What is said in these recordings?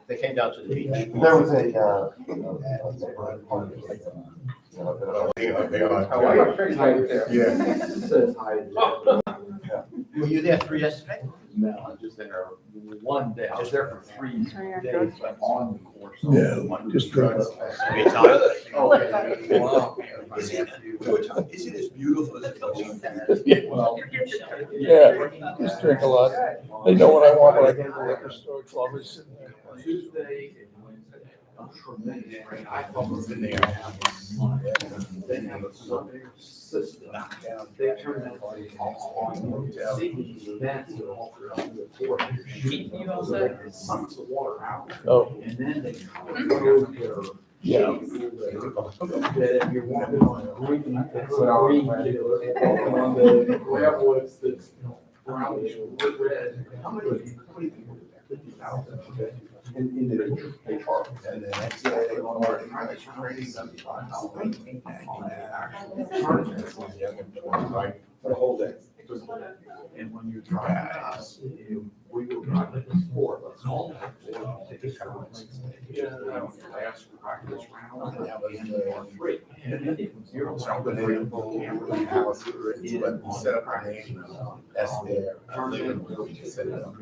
They came down to the beach. There was a, Were you there for yesterday? No, I'm just there one day. I was there for 3 days, but on the course. Just drink up. You had time? Wow. Is it as beautiful as it looks? Well, Yeah, just drink a lot. They know what I want when I go to the liquor store. It's always sitting there. Tuesday and Wednesday, a tremendous rain. I thought was in there. They have a Sunday system. They turn that on hotel. That's all throughout the port. You all said it sucks the water out. Oh, And then they go there. yeah. That if you're walking on a green, that's what I read. Walking on the gravel, it's brownish red. How many people? 50,000. In the they charge. And the next day they want to try to train them right for the whole day. And when you drive us, we will drive it for us all. Fast practice round. And that was free. And then it was zero. So I'm available. But we set up a name. That's their. We just set it up.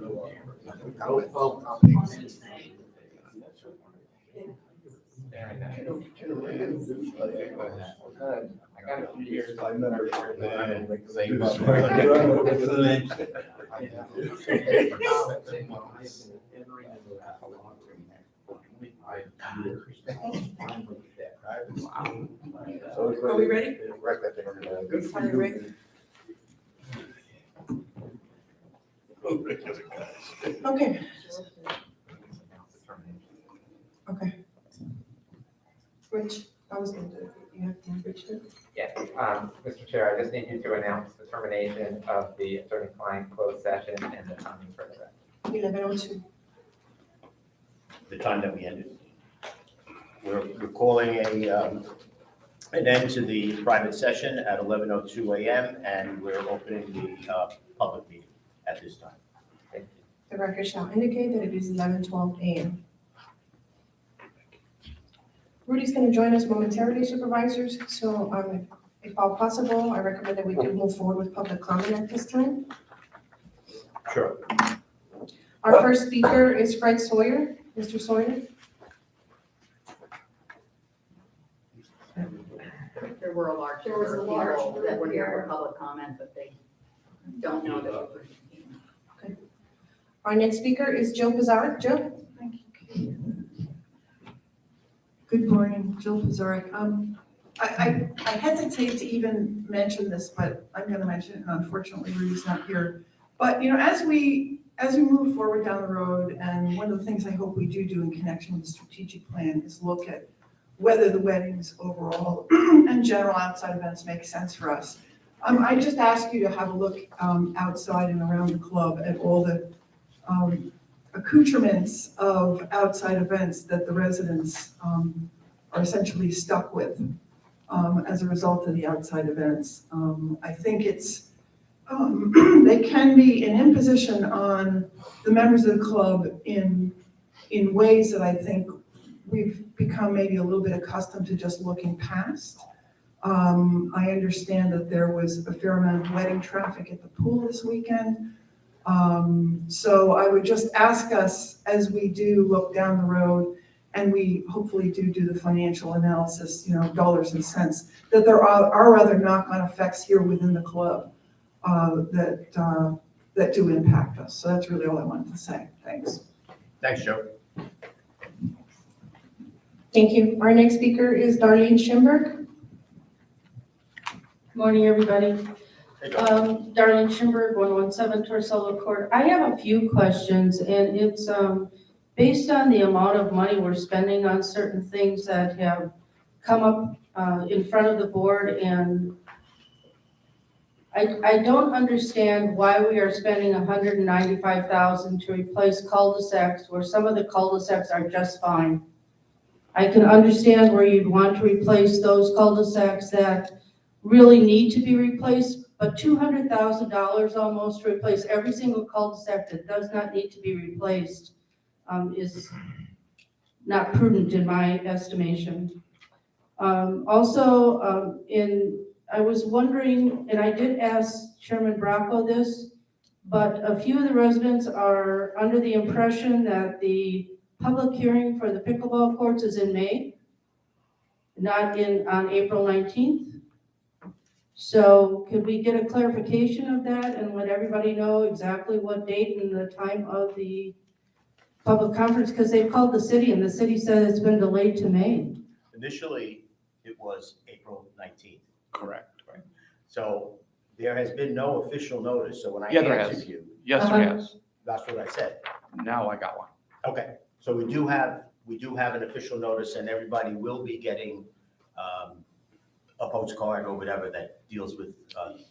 I got a few years. I remember. Are we ready? Good for you, Rick. Okay. Okay. Rich, I was going to, you have to Rich do it? Yes, Mr. Chair, I just need you to announce the termination of the attorney-client closed session and the timing for that. 11:02. The time that we ended. We're calling an end to the private session at 11:02 a.m. and we're opening the public meeting at this time. Thank you. The record shall indicate that it is 11:12 a.m. Rudy's going to join us momentarily, supervisors. So if all possible, I recommend that we do move forward with public comment at this time. Sure. Our first speaker is Fred Sawyer. Mr. Sawyer. There was a large number of people that were here for public comment, but they don't know that we're. Okay. Our next speaker is Joe Pizarro. Joe? Thank you. Good morning, Jill Pizarro. I hesitate to even mention this, but I'm going to mention it, and unfortunately Rudy's not here. But as we move forward down the road, and one of the things I hope we do in connection with the strategic plan is look at whether the weddings overall and general outside events make sense for us. I just ask you to have a look outside and around the club at all the accoutrements of outside events that the residents are essentially stuck with as a result of the outside events. I think it's they can be an imposition on the members of the club in ways that I think we've become maybe a little bit accustomed to just looking past. I understand that there was a fair amount of wedding traffic at the pool this weekend. So I would just ask us, as we do look down the road, and we hopefully do the financial analysis, dollars and cents, that there are other knock-on effects here within the club that do impact us. So that's really all I wanted to say. Thanks. Thanks, Joe. Thank you. Our next speaker is Darlene Schimberg. Morning, everybody. Hey, Joe. Darlene Schimberg, 117 Torcello Court. I have a few questions, and it's based on the amount of money we're spending on certain things that have come up in front of the board, and I don't understand why we are spending $195,000 to replace cul-de-sacs where some of the cul-de-sacs are just fine. I can understand where you'd want to replace those cul-de-sacs that really need to be replaced, but $200,000 almost to replace every single cul-de-sac that does not need to be replaced is not prudent in my estimation. I was wondering, and I did ask Chairman Bracco this, but a few of the residents are under the impression that the public hearing for the pickleball courts is in May, not on April 19th. So could we get a clarification of that and let everybody know exactly what date and the time of the public conference? Because they called the city and the city said it's been delayed to May. Initially, it was April 19th. Correct. Right. So there has been no official notice, so when I Yeah, there answered has. you, Yes, there has. that's what I said. Now I got one. Okay, so we do have an official notice, and everybody will be getting a postcard or whatever that deals with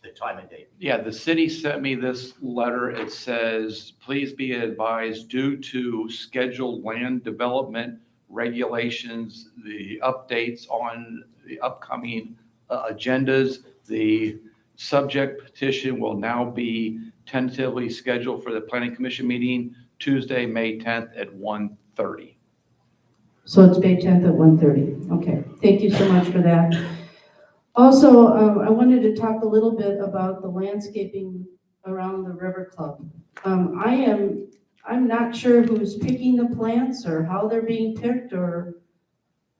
the time and date. Yeah, the city sent me this letter. It says, please be advised, due to scheduled land development regulations, the updates on the upcoming agendas, the subject petition will now be tentatively scheduled for the planning commission meeting Tuesday, May 10th at 1:30. So it's May 10th at 1:30. Okay, thank you so much for that. Also, I wanted to talk a little bit about the landscaping around the River Club. I'm not sure who's picking the plants or how they're being picked or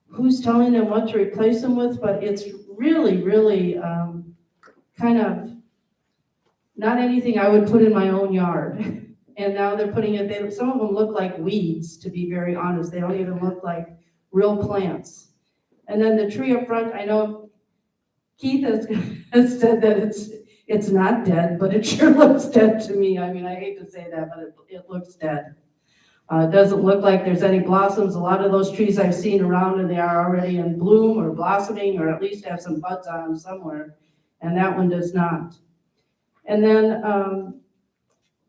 who's telling them what to replace them with, but it's really, really kind of not anything I would put in my own yard. And now they're putting it, some of them look like weeds, to be very honest. They don't even look like real plants. And then the tree up front, I know Keith has said that it's not dead, but it sure looks dead to me. I mean, I hate to say that, but it looks dead. It doesn't look like there's any blossoms. A lot of those trees I've seen around, and they are already in bloom or blossoming, or at least have some buds on them somewhere. And that one does not. And then,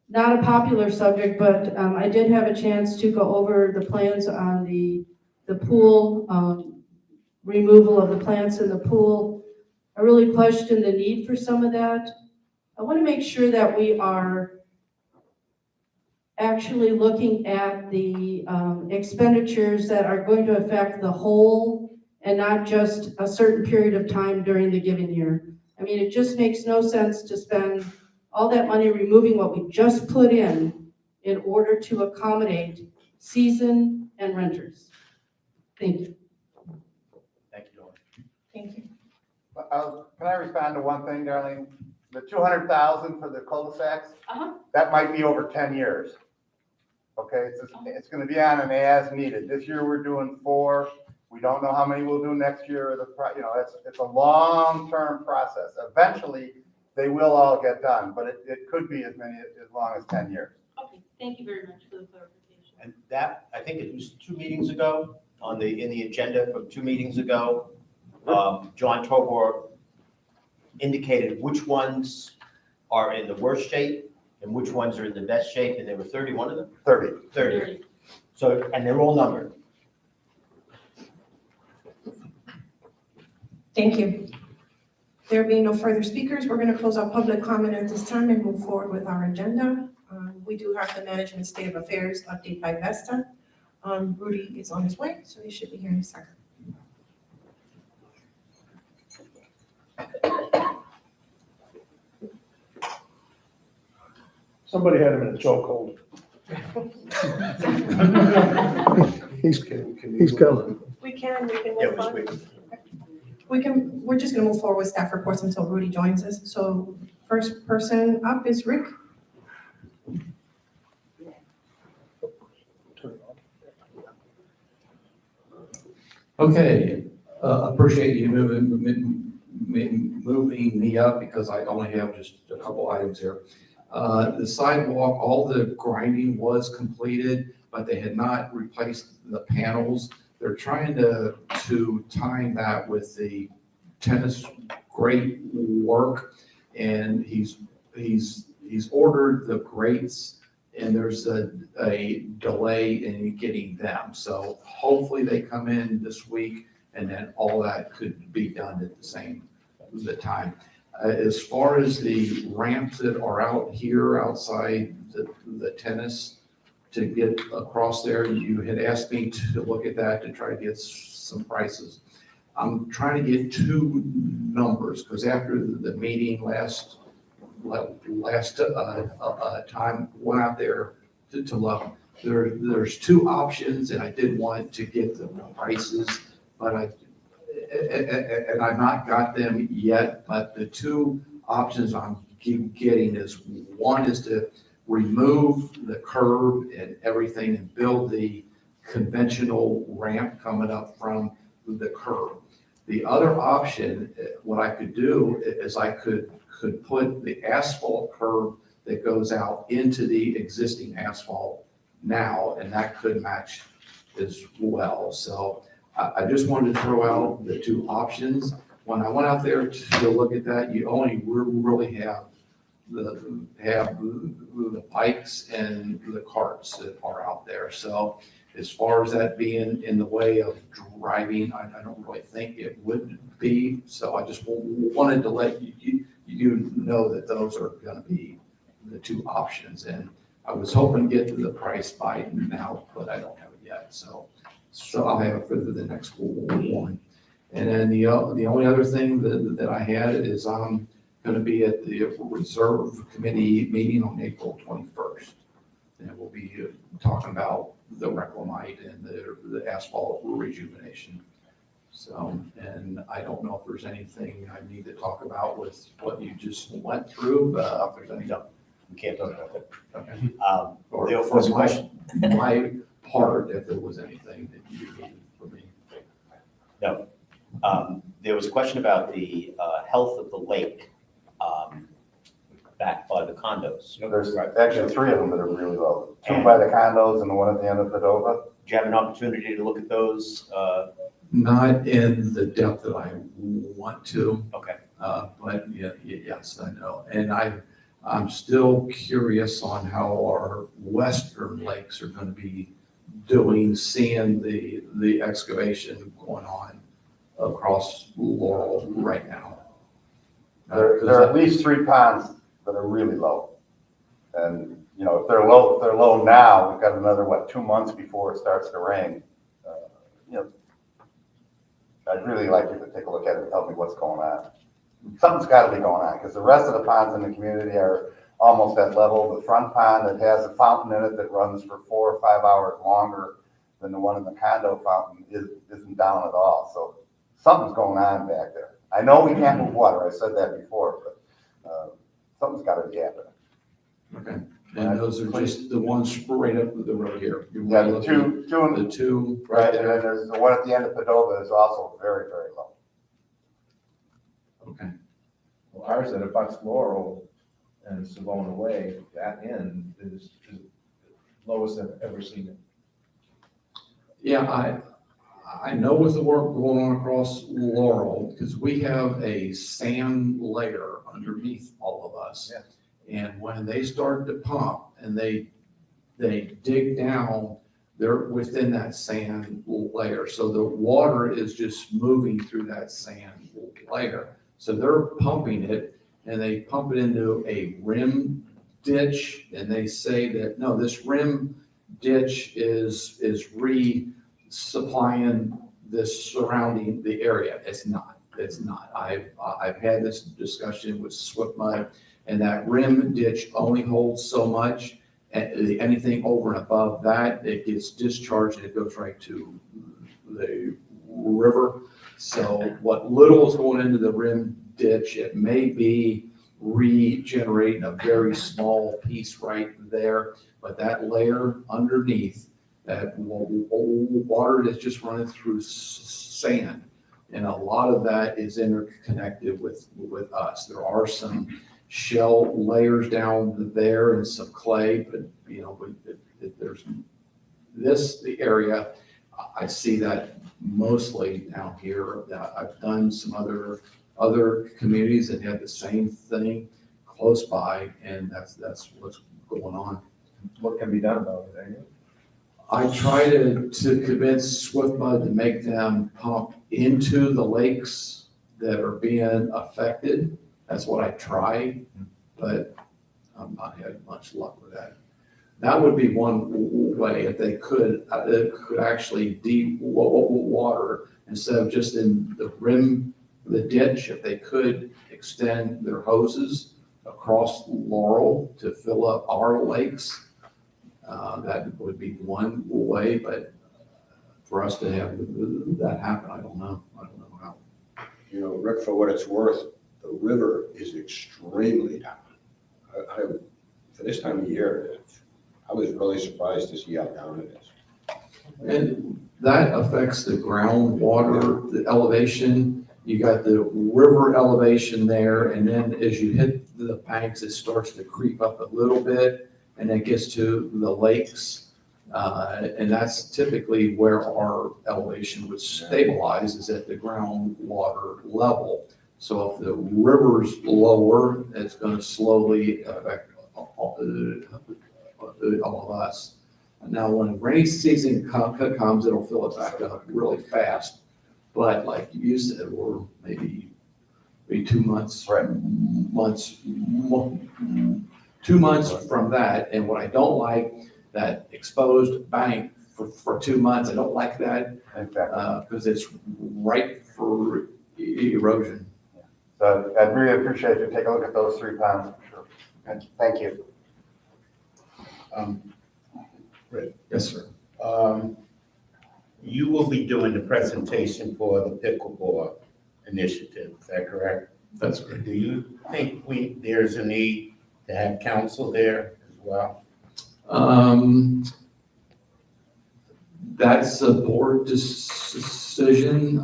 not a popular subject, but I did have a chance to go over the plans on the pool, removal of the plants in the pool. I really question the need for some of that. I want to make sure that we are actually looking at the expenditures that are going to affect the whole and not just a certain period of time during the given year. I mean, it just makes no sense to spend all that money removing what we just put in order to accommodate season and renters. Thank you. Thank you, Dawn. Thank you. Can I respond to one thing, Darlene? The 200,000 for the cul-de-sacs, Uh-huh. that might be over 10 years. Okay, it's gonna be on an as needed. This year we're doing 4. We don't know how many we'll do next year. It's a long-term process. Eventually, they will all get done, but it could be as long as 10 years. Okay, thank you very much for the clarification. And that, I think it was 2 meetings ago, in the agenda from 2 meetings ago, John Tobor indicated which ones are in the worst shape and which ones are in the best shape, and there were 31 of them? 30. 30. So, and they're all numbered. Thank you. There being no further speakers, we're going to close our public comment at this time and move forward with our agenda. We do have the management state of affairs update by Vesta. Rudy is on his way, so he should be here in a second. Somebody had him in a chokehold. He's coming. We can Yeah, move on. wait. We're just gonna move forward with staff reports until Rudy joins us. So first person up is Rick. Okay, appreciate you moving me up because I only have just a couple items here. The sidewalk, all the grinding was completed, but they had not replaced the panels. They're trying to time that with the tennis grate work, and he's ordered the grates, and there's a delay in getting them. So hopefully they come in this week, and then all that could be done at the time. As far as the ramps that are out here outside the tennis to get across there. You had asked me to look at that to try to get some prices. I'm trying to get two numbers, because after the meeting last time, went out there to look, there's two options, and I did want to get the prices, but I've not got them yet, but the two options I'm getting is, one is to remove the curb and everything and build the conventional ramp coming up from the curb. The other option, what I could do is I could put the asphalt curb that goes out into the existing asphalt now, and that could match as well. So I just wanted to throw out the two options. When I went out there to look at that, you only really have the bikes and the carts that are out there. So as far as that being in the way of driving, I don't really think it would be. So I just wanted to let you know that those are going to be the two options. And I was hoping to get to the price by now, but I don't have it yet. So I'll have it for the next one. And then the only other thing that I had is I'm going to be at the Reserve Committee meeting on April 21st. And we'll be talking about the reclamite and the asphalt rejuvenation. So, and I don't know if there's anything I need to talk about with what you just went through, but if there's any. No, we can't talk about that. Okay. Or Or first my question. my part, if there was anything that you needed for me. No. There was a question about the health of the lake back by the condos. There's actually three of them that are really low. Two by the condos and the one at the end of Padova. Do you have an opportunity to look at those? Not in the depth that I want to. Okay. But yes, I know. And I'm still curious on how our western lakes are going to be doing, seeing the excavation going on across Laurel right now. There are at least three ponds that are really low. And, you know, if they're low now, we've got another, 2 months before it starts to rain. You know, I'd really like you to take a look at it and tell me what's going on. Something's got to be going on, because the rest of the ponds in the community are almost at level. The front pond that has a fountain in it that runs for 4 or 5 hours longer than the one in the condo fountain isn't down at all. So something's going on back there. I know we can't move water. I said that before, but something's got to be happening. Okay. And those are just the ones right up the road here. Yeah, the two, The two right, right and then there. there's the one at the end of Padova is also very, very low. Okay. Well, ours at abuts Laurel and Savona Way, that end is lowest I've ever seen it. Yeah, I know with the work going on across Laurel, because we have a sand layer underneath all of us. Yeah. And when they start to pump and they dig down, they're within that sand layer. So the water is just moving through that sand layer. So they're pumping it, and they pump it into a rim ditch, and they say that, no, this rim ditch is resupplying this surrounding the area. It's not. I've had this discussion with Swift Mud, and that rim ditch only holds so much. And anything over and above that, it gets discharged and it goes right to the river. So what little is going into the rim ditch, it may be regenerating a very small piece right there, but that layer underneath, that water that's just running through sand, and a lot of that is interconnected with us. There are some shell layers down there and some clay, but you know, there's the area. I see that mostly down here. I've done some other communities that have the same thing close by, and that's what's going on. What can be done about it, Daniel? I try to convince Swift Mud to make them pump into the lakes that are being affected. That's what I try, but I'm not having much luck with that. That would be one way if they could actually deep water instead of just in the rim, the ditch, if they could extend their hoses across Laurel to fill up our lakes. That would be one way, but for us to have that happen, I don't know how. You know, Rick, for what it's worth, the river is extremely down. For this time of year, I was really surprised to see how down it is. And that affects the groundwater, the elevation. You got the river elevation there, and then as you hit the banks, it starts to creep up a little bit, and it gets to the lakes. And that's typically where our elevation would stabilize, is at the groundwater level. So if the river's lower, it's going to slowly affect all of us. Now, when rainy season comes, it'll fill it back up really fast. But like you said, we're maybe 2 months, Right. 2 months from that. And what I don't like, that exposed bank for 2 months, I don't like that Exactly. because it's ripe for erosion. So I'd really appreciate you take a look at those 3 ponds, for sure. And thank you. Yes, sir. You will be doing the presentation for the pickleball initiative, is that correct? That's great. Do you think there's a need to have counsel there as well? That's a board decision.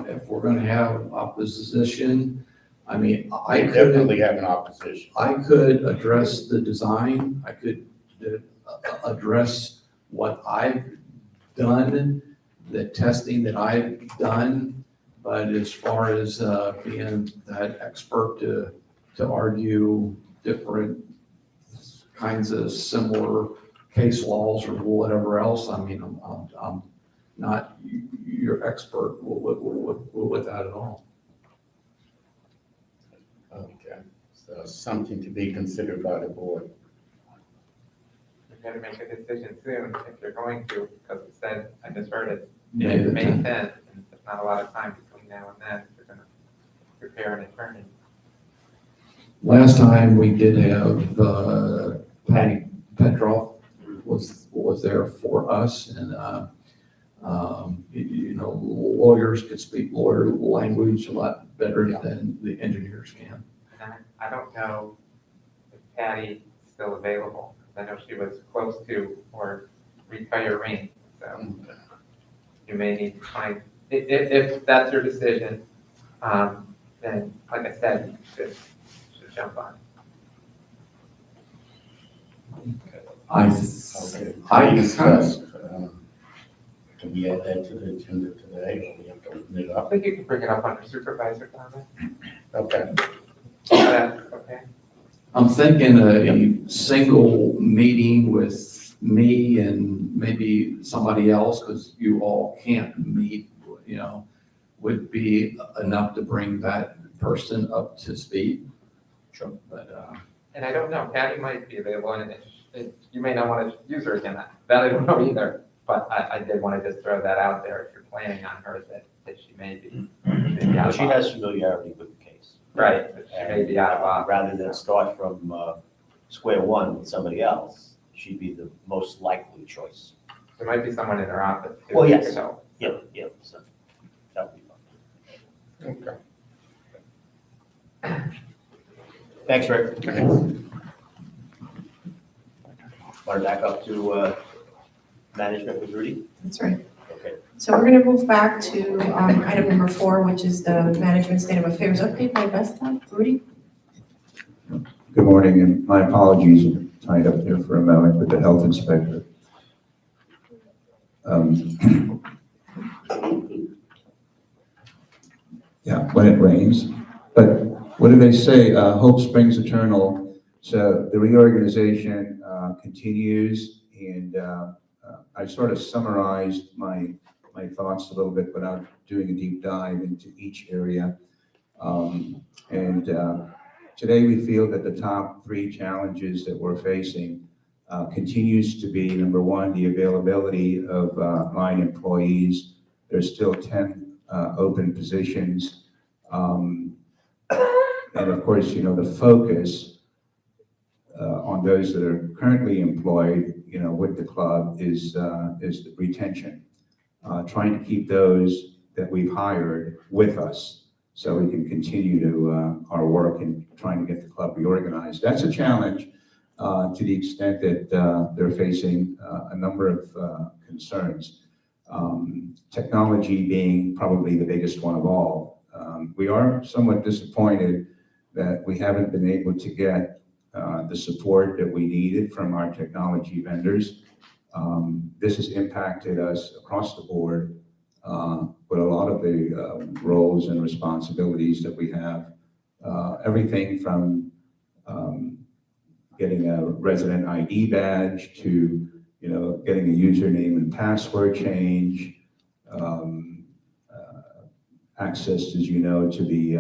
If we're going to have opposition, I mean, I could Definitely have an opposition. I could address the design. I could address what I've done, the testing that I've done. But as far as being that expert to argue different kinds of similar case laws or whatever else, I mean, I'm not your expert with that at all. Okay, so something to be considered by the board. You've got to make a decision soon if you're going to, because it said, I just heard it, May it's the May 10th. 10th, and there's not a lot of time between now and then. If you're going to prepare an attorney. Last time we did have Patty Petroff was there for us, and you know, lawyers could speak lawyer language a lot better than the engineers can. And I don't know if Patty is still available. I know she was close to or retiring, so you may need to find, if that's your decision, then, like I said, you should jump on. I discussed, can we add that to the agenda today, or we have to open it I up? think you can bring it up under supervisor comment. Okay. Okay. I'm thinking a single meeting with me and maybe somebody else, because you all can't meet, you know, would be enough to bring that person up to speed. Sure. But, And I don't know, Patty might be available, and you may not want to use her again. That I don't know either, but I did want to just throw that out there if you're planning on her, that she may be. Well, she has familiarity with the case. Right, but she may be out of office. Rather than start from square one with somebody else, she'd be the most likely choice. There might be someone in her office. too, Well, who yes. could help. Yep, so that would be fun. Okay. Thanks, Rick. Want to back up to management with Rudy? That's right. Okay. So we're going to move back to item number 4, which is the management state of affairs update by Vesta. Rudy? Good morning, and my apologies, I'm tied up there for a moment with the health inspector. Yeah, when it rains. But what do they say? Hope springs eternal. So the reorganization continues, and I sort of summarized my thoughts a little bit without doing a deep dive into each area. Today we feel that the top 3 challenges that we're facing continues to be, number one, the availability of line employees. There's still 10 open positions. And of course, you know, the focus on those that are currently employed, you know, with the club is the retention. Trying to keep those that we've hired with us so we can continue to our work in trying to get the club reorganized. That's a challenge to the extent that they're facing a number of concerns. Technology being probably the biggest one of all. We are somewhat disappointed that we haven't been able to get the support that we needed from our technology vendors. This has impacted us across the board with a lot of the roles and responsibilities that we have. Everything from getting a resident ID badge to, you know, getting a username and password change, access, as you know, to the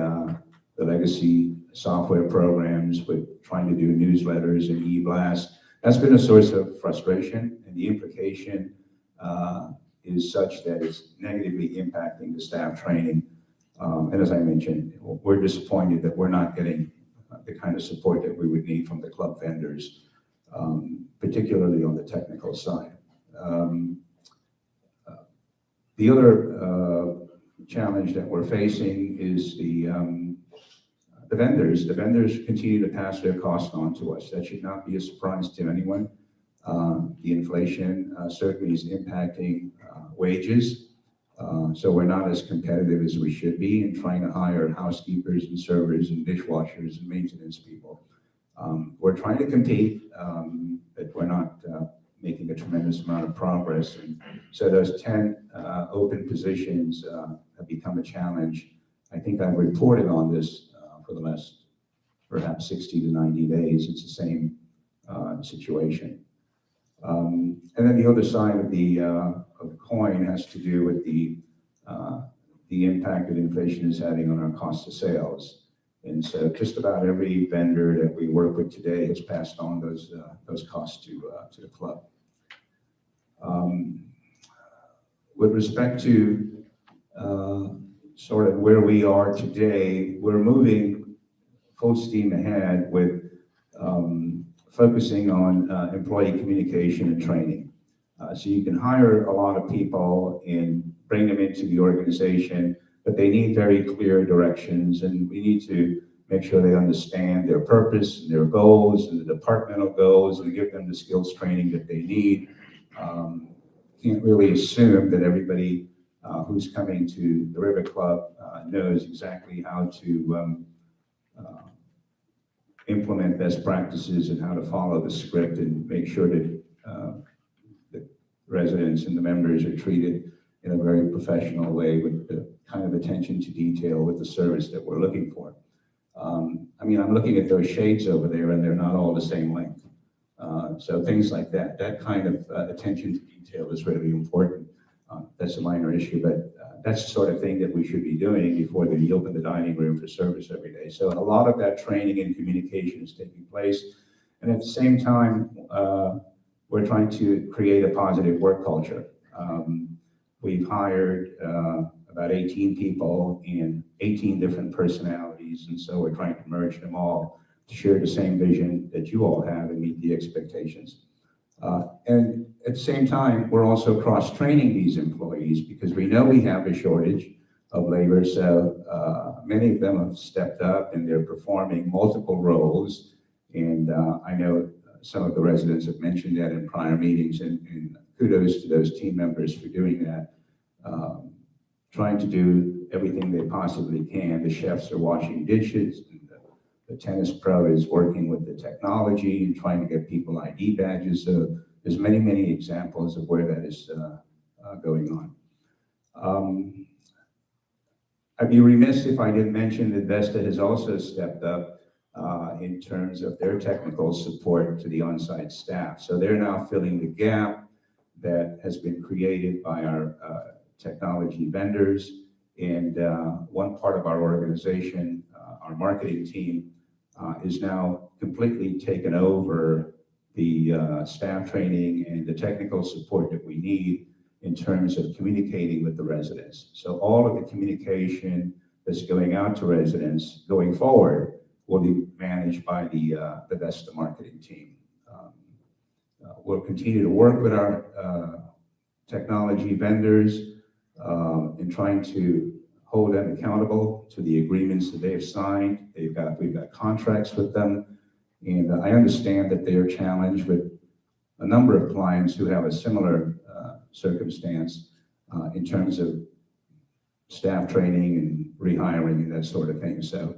legacy software programs with trying to do newsletters and e-blasts. That's been a source of frustration, and the implication is such that it's negatively impacting the staff training. And as I mentioned, we're disappointed that we're not getting the kind of support that we would need from the club vendors, particularly on the technical side. The other challenge that we're facing is the vendors. The vendors continue to pass their costs on to us. That should not be a surprise to anyone. The inflation certainly is impacting wages. So we're not as competitive as we should be in trying to hire housekeepers and servers and dishwashers and maintenance people. We're trying to compete, but we're not making a tremendous amount of progress. And so those 10 open positions have become a challenge. I think I've reported on this for the last perhaps 60 to 90 days. It's the same situation. And then the other side of the coin has to do with the impact that inflation is having on our cost of sales. And so just about every vendor that we work with today has passed on those costs to the club. With respect to sort of where we are today, we're moving full steam ahead with focusing on employee communication and training. So you can hire a lot of people and bring them into the organization, but they need very clear directions, and we need to make sure they understand their purpose and their goals and the departmental goals and give them the skills training that they need. Can't really assume that everybody who's coming to the River Club knows exactly how to implement best practices and how to follow the script and make sure that the residents and the members are treated in a very professional way with the kind of attention to detail with the service that we're looking for. I mean, I'm looking at those shades over there and they're not all the same length. So things like that, that kind of attention to detail is really important. That's a minor issue, but that's the sort of thing that we should be doing before they open the dining room for service every day. So a lot of that training and communication is taking place. And at the same time, we're trying to create a positive work culture. We've hired about 18 people in 18 different personalities, and so we're trying to merge them all to share the same vision that you all have and meet the expectations. And at the same time, we're also cross-training these employees because we know we have a shortage of labor, so many of them have stepped up and they're performing multiple roles. And I know some of the residents have mentioned that in prior meetings, and kudos to those team members for doing that. Trying to do everything they possibly can. The chefs are washing dishes, and the tennis pro is working with the technology and trying to get people ID badges. So there's many, many examples of where that is going on. I'd be remiss if I didn't mention that Vesta has also stepped up in terms of their technical support to the on-site staff. So they're now filling the gap that has been created by our technology vendors. And one part of our organization, our marketing team, is now completely taken over the staff training and the technical support that we need in terms of communicating with the residents. So all of the communication that's going out to residents going forward will be managed by the Vesta marketing team. We'll continue to work with our technology vendors in trying to hold them accountable to the agreements that they have signed. We've got contracts with them, and I understand that they are challenged with a number of clients who have a similar circumstance in terms of staff training and rehiring and that sort of thing. So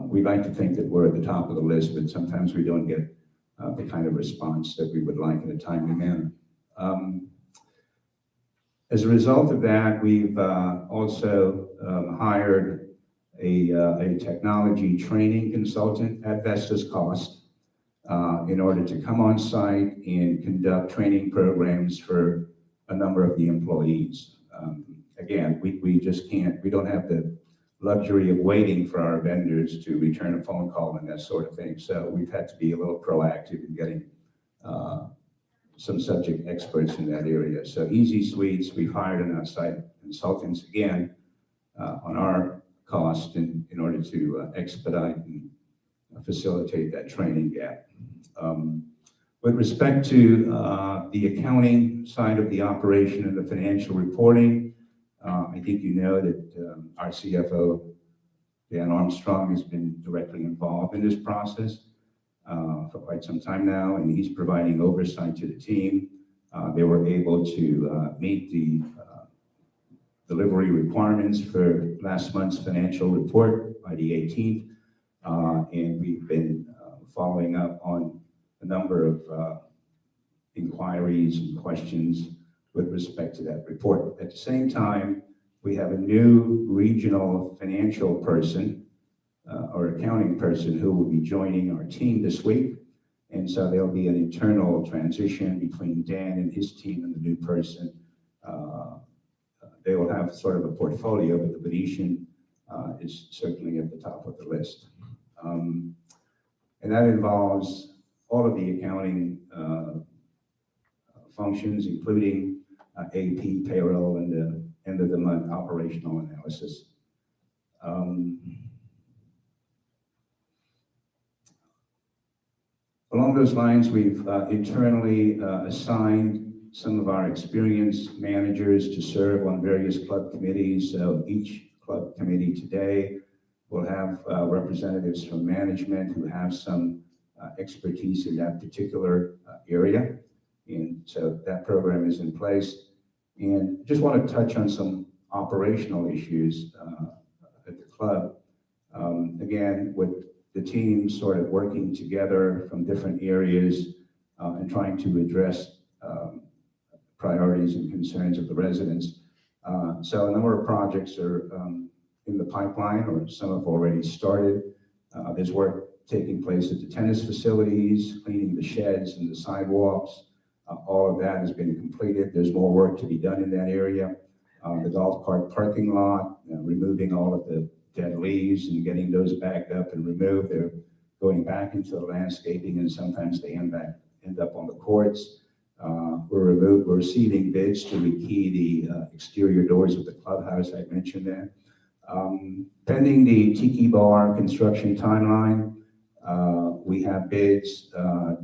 we like to think that we're at the top of the list, but sometimes we don't get the kind of response that we would like in a timely manner. As a result of that, we've also hired a technology training consultant at Vesta's cost in order to come on site and conduct training programs for a number of the employees. Again, we just can't, we don't have the luxury of waiting for our vendors to return a phone call and that sort of thing. So we've had to be a little proactive in getting some subject experts in that area. So Easy Suites, we've hired an outside consultants again on our cost in order to expedite and facilitate that training gap. With respect to the accounting side of the operation and the financial reporting, I think you know that our CFO, Dan Armstrong, has been directly involved in this process for quite some time now, and he's providing oversight to the team. They were able to meet the delivery requirements for last month's financial report by the 18th, and we've been following up on a number of inquiries and questions with respect to that report. At the same time, we have a new regional financial person or accounting person who will be joining our team this week. And so there'll be an internal transition between Dan and his team and the new person. They will have sort of a portfolio, but the Venetian is certainly at the top of the list. And that involves all of the accounting functions, including AP, payroll, and the end of the month operational analysis. Along those lines, we've internally assigned some of our experienced managers to serve on various club committees. So each club committee today will have representatives from management who have some expertise in that particular area. And so that program is in place. And just want to touch on some operational issues at the club. Again, with the team sort of working together from different areas and trying to address priorities and concerns of the residents. So a number of projects are in the pipeline, or some have already started. There's work taking place at the tennis facilities, cleaning the sheds and the sidewalks. All of that has been completed. There's more work to be done in that area. The golf cart parking lot, removing all of the dead leaves and getting those backed up and removed. They're going back into the landscaping, and sometimes they end up on the courts. We're receiving bids to rekey the exterior doors of the clubhouse. I mentioned that. Pending the Tiki Bar construction timeline, we have bids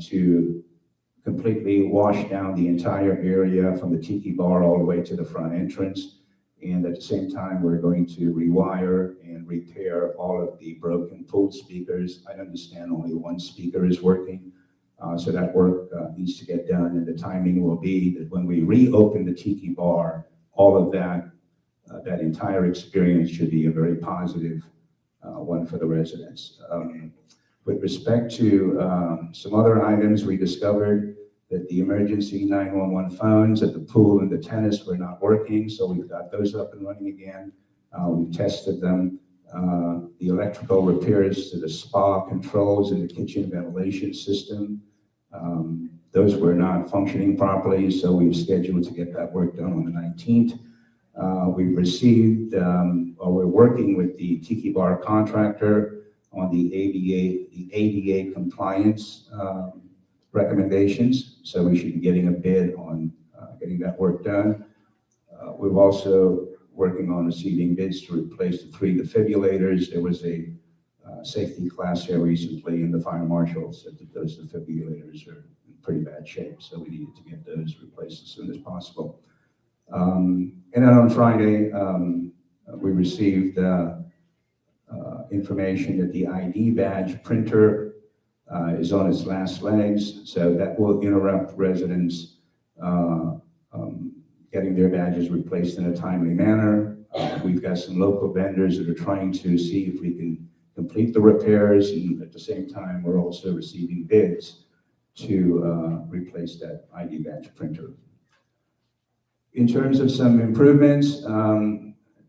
to completely wash down the entire area from the Tiki Bar all the way to the front entrance. And at the same time, we're going to rewire and repair all of the broken pool speakers. I understand only one speaker is working, so that work needs to get done. And the timing will be that when we reopen the Tiki Bar, all of that entire experience should be a very positive one for the residents. With respect to some other items, we discovered that the emergency 911 phones at the pool and the tennis were not working, so we've got those up and running again. We've tested them. The electrical repairs to the spa controls and the kitchen ventilation system, those were not functioning properly, so we've scheduled to get that work done on the 19th. We've received, or we're working with the Tiki Bar contractor on the ADA compliance recommendations, so we should be getting a bid on getting that work done. We're also working on receiving bids to replace the 3 defibrillators. There was a safety class here recently, and the fire marshal said that those defibrillators are in pretty bad shape, so we needed to get those replaced as soon as possible. And then on Friday, we received information that the ID badge printer is on its last legs, so that will interrupt residents getting their badges replaced in a timely manner. We've got some local vendors that are trying to see if we can complete the repairs, and at the same time, we're also receiving bids to replace that ID badge printer. In terms of some improvements,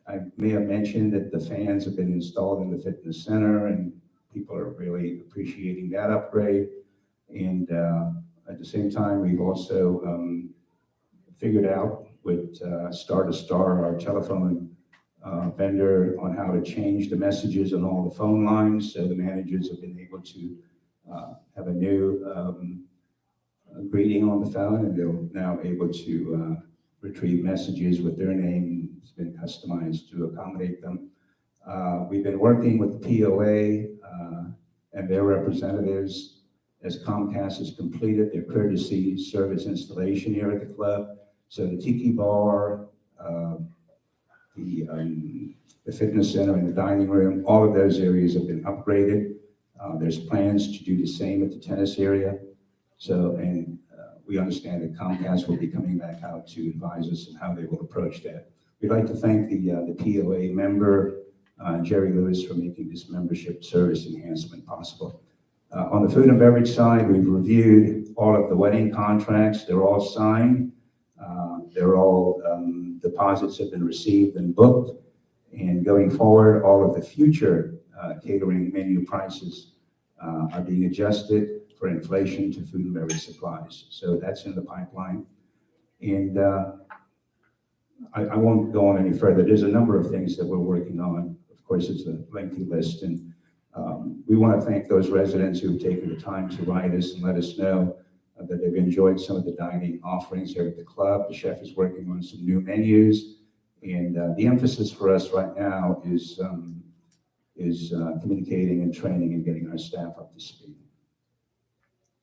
I may have mentioned that the fans have been installed in the fitness center, and people are really appreciating that upgrade. And at the same time, we've also figured out with Star to Star, our telephone vendor, on how to change the messages on all the phone lines. So the managers have been able to have a new greeting on the phone, and they're now able to retrieve messages with their name. It's been customized to accommodate them. We've been working with the POA and their representatives as Comcast has completed their courtesy service installation here at the club. So the tiki bar, the fitness center and the dining room, all of those areas have been upgraded. There's plans to do the same at the tennis area. So, and we understand that Comcast will be coming back out to advise us on how they will approach that. We'd like to thank the POA member, Jerry Lewis, for making this membership service enhancement possible. On the food and beverage side, we've reviewed all of the wedding contracts. They're all signed. They're all, deposits have been received and booked. And going forward, all of the future catering menu prices are being adjusted for inflation to food and beverage supplies. So that's in the pipeline. And I won't go on any further. There's a number of things that we're working on. Of course, it's a lengthy list. And we want to thank those residents who have taken the time to write us and let us know that they've enjoyed some of the dining offerings here at the club. The chef is working on some new menus. And the emphasis for us right now is communicating and training and getting our staff up to speed.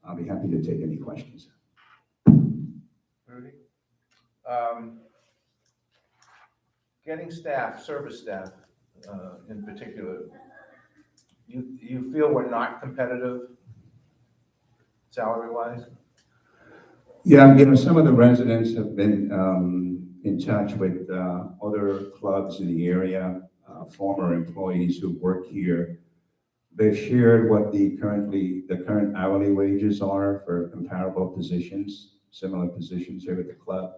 I'll be happy to take any questions. Rudy? Getting staff, service staff in particular, you feel we're not competitive salary-wise? Yeah, you know, some of the residents have been in touch with other clubs in the area, former employees who work here. They've shared what the current hourly wages are for comparable positions, similar positions here at the club.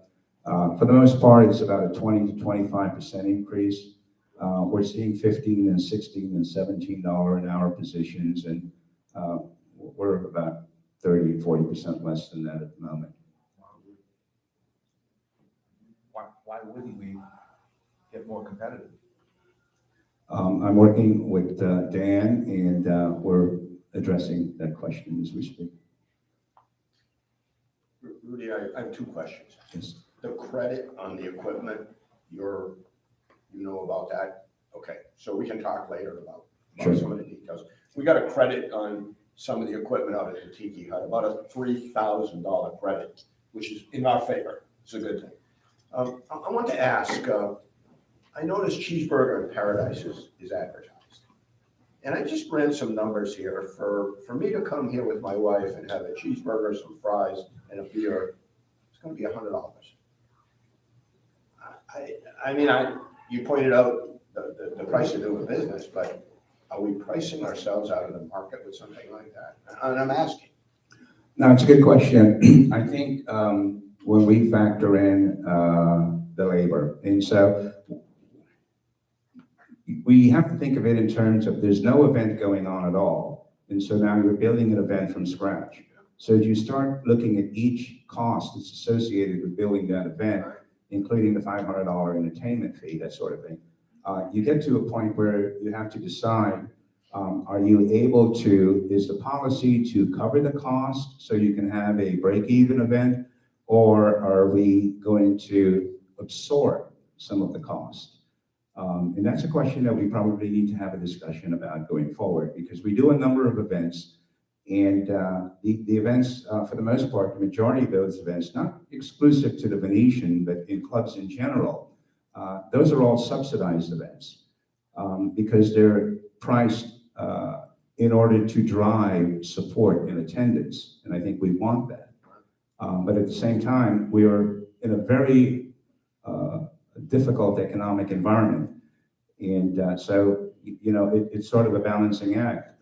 For the most part, it's about a 20 to 25% increase. We're seeing $15 and $16 and $17 an hour positions, and we're about 30 to 40% less than that at the moment. Why wouldn't we get more competitive? I'm working with Dan, and we're addressing that question as we speak. Rudy, I have 2 questions. Yes. The credit on the equipment, you know about that? Okay, so we can talk later about Sure. some of the details. We got a credit on some of the equipment out at the Tiki Hut, about a $3,000 credit, which is in our favor. It's a good thing. I want to ask, I noticed Cheeseburger in Paradise is advertised. And I just ran some numbers here. For me to come here with my wife and have a cheeseburger, some fries, and a beer, it's gonna be $100. I mean, you pointed out the price of doing business, but are we pricing ourselves out of the market with something like that? And I'm asking. No, it's a good question. I think when we factor in the labor, and so we have to think of it in terms of there's no event going on at all. And so now you're building an event from scratch. So as you start looking at each cost that's associated with building that event, including the $500 entertainment fee, that sort of thing, you get to a point where you have to decide, Are you able to, is the policy to cover the cost so you can have a break-even event? Or are we going to absorb some of the cost? And that's a question that we probably need to have a discussion about going forward, because we do a number of events, and the events, for the most part, the majority of those events, not exclusive to the Venetian, but in clubs in general, those are all subsidized events because they're priced in order to drive support and attendance, and I think we want that. But at the same time, we are in a very difficult economic environment. And so, you know, it's sort of a balancing act.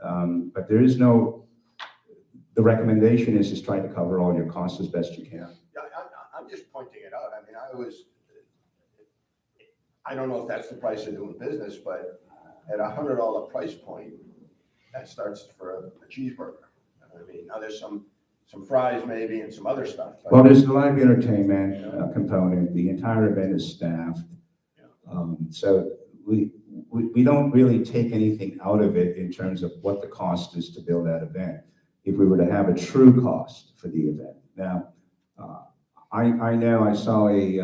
But there is no, the recommendation is just try to cover all your costs as best you can. Yeah, I'm just pointing it out. I mean, I don't know if that's the price of doing business, but at $100 price point, that starts for a cheeseburger. I mean, now there's some fries maybe and some other stuff. but- Well, there's the live entertainment component. The entire event is staffed. So we don't really take anything out of it in terms of what the cost is to build that event, if we were to have a true cost for the event. Now, I know I saw a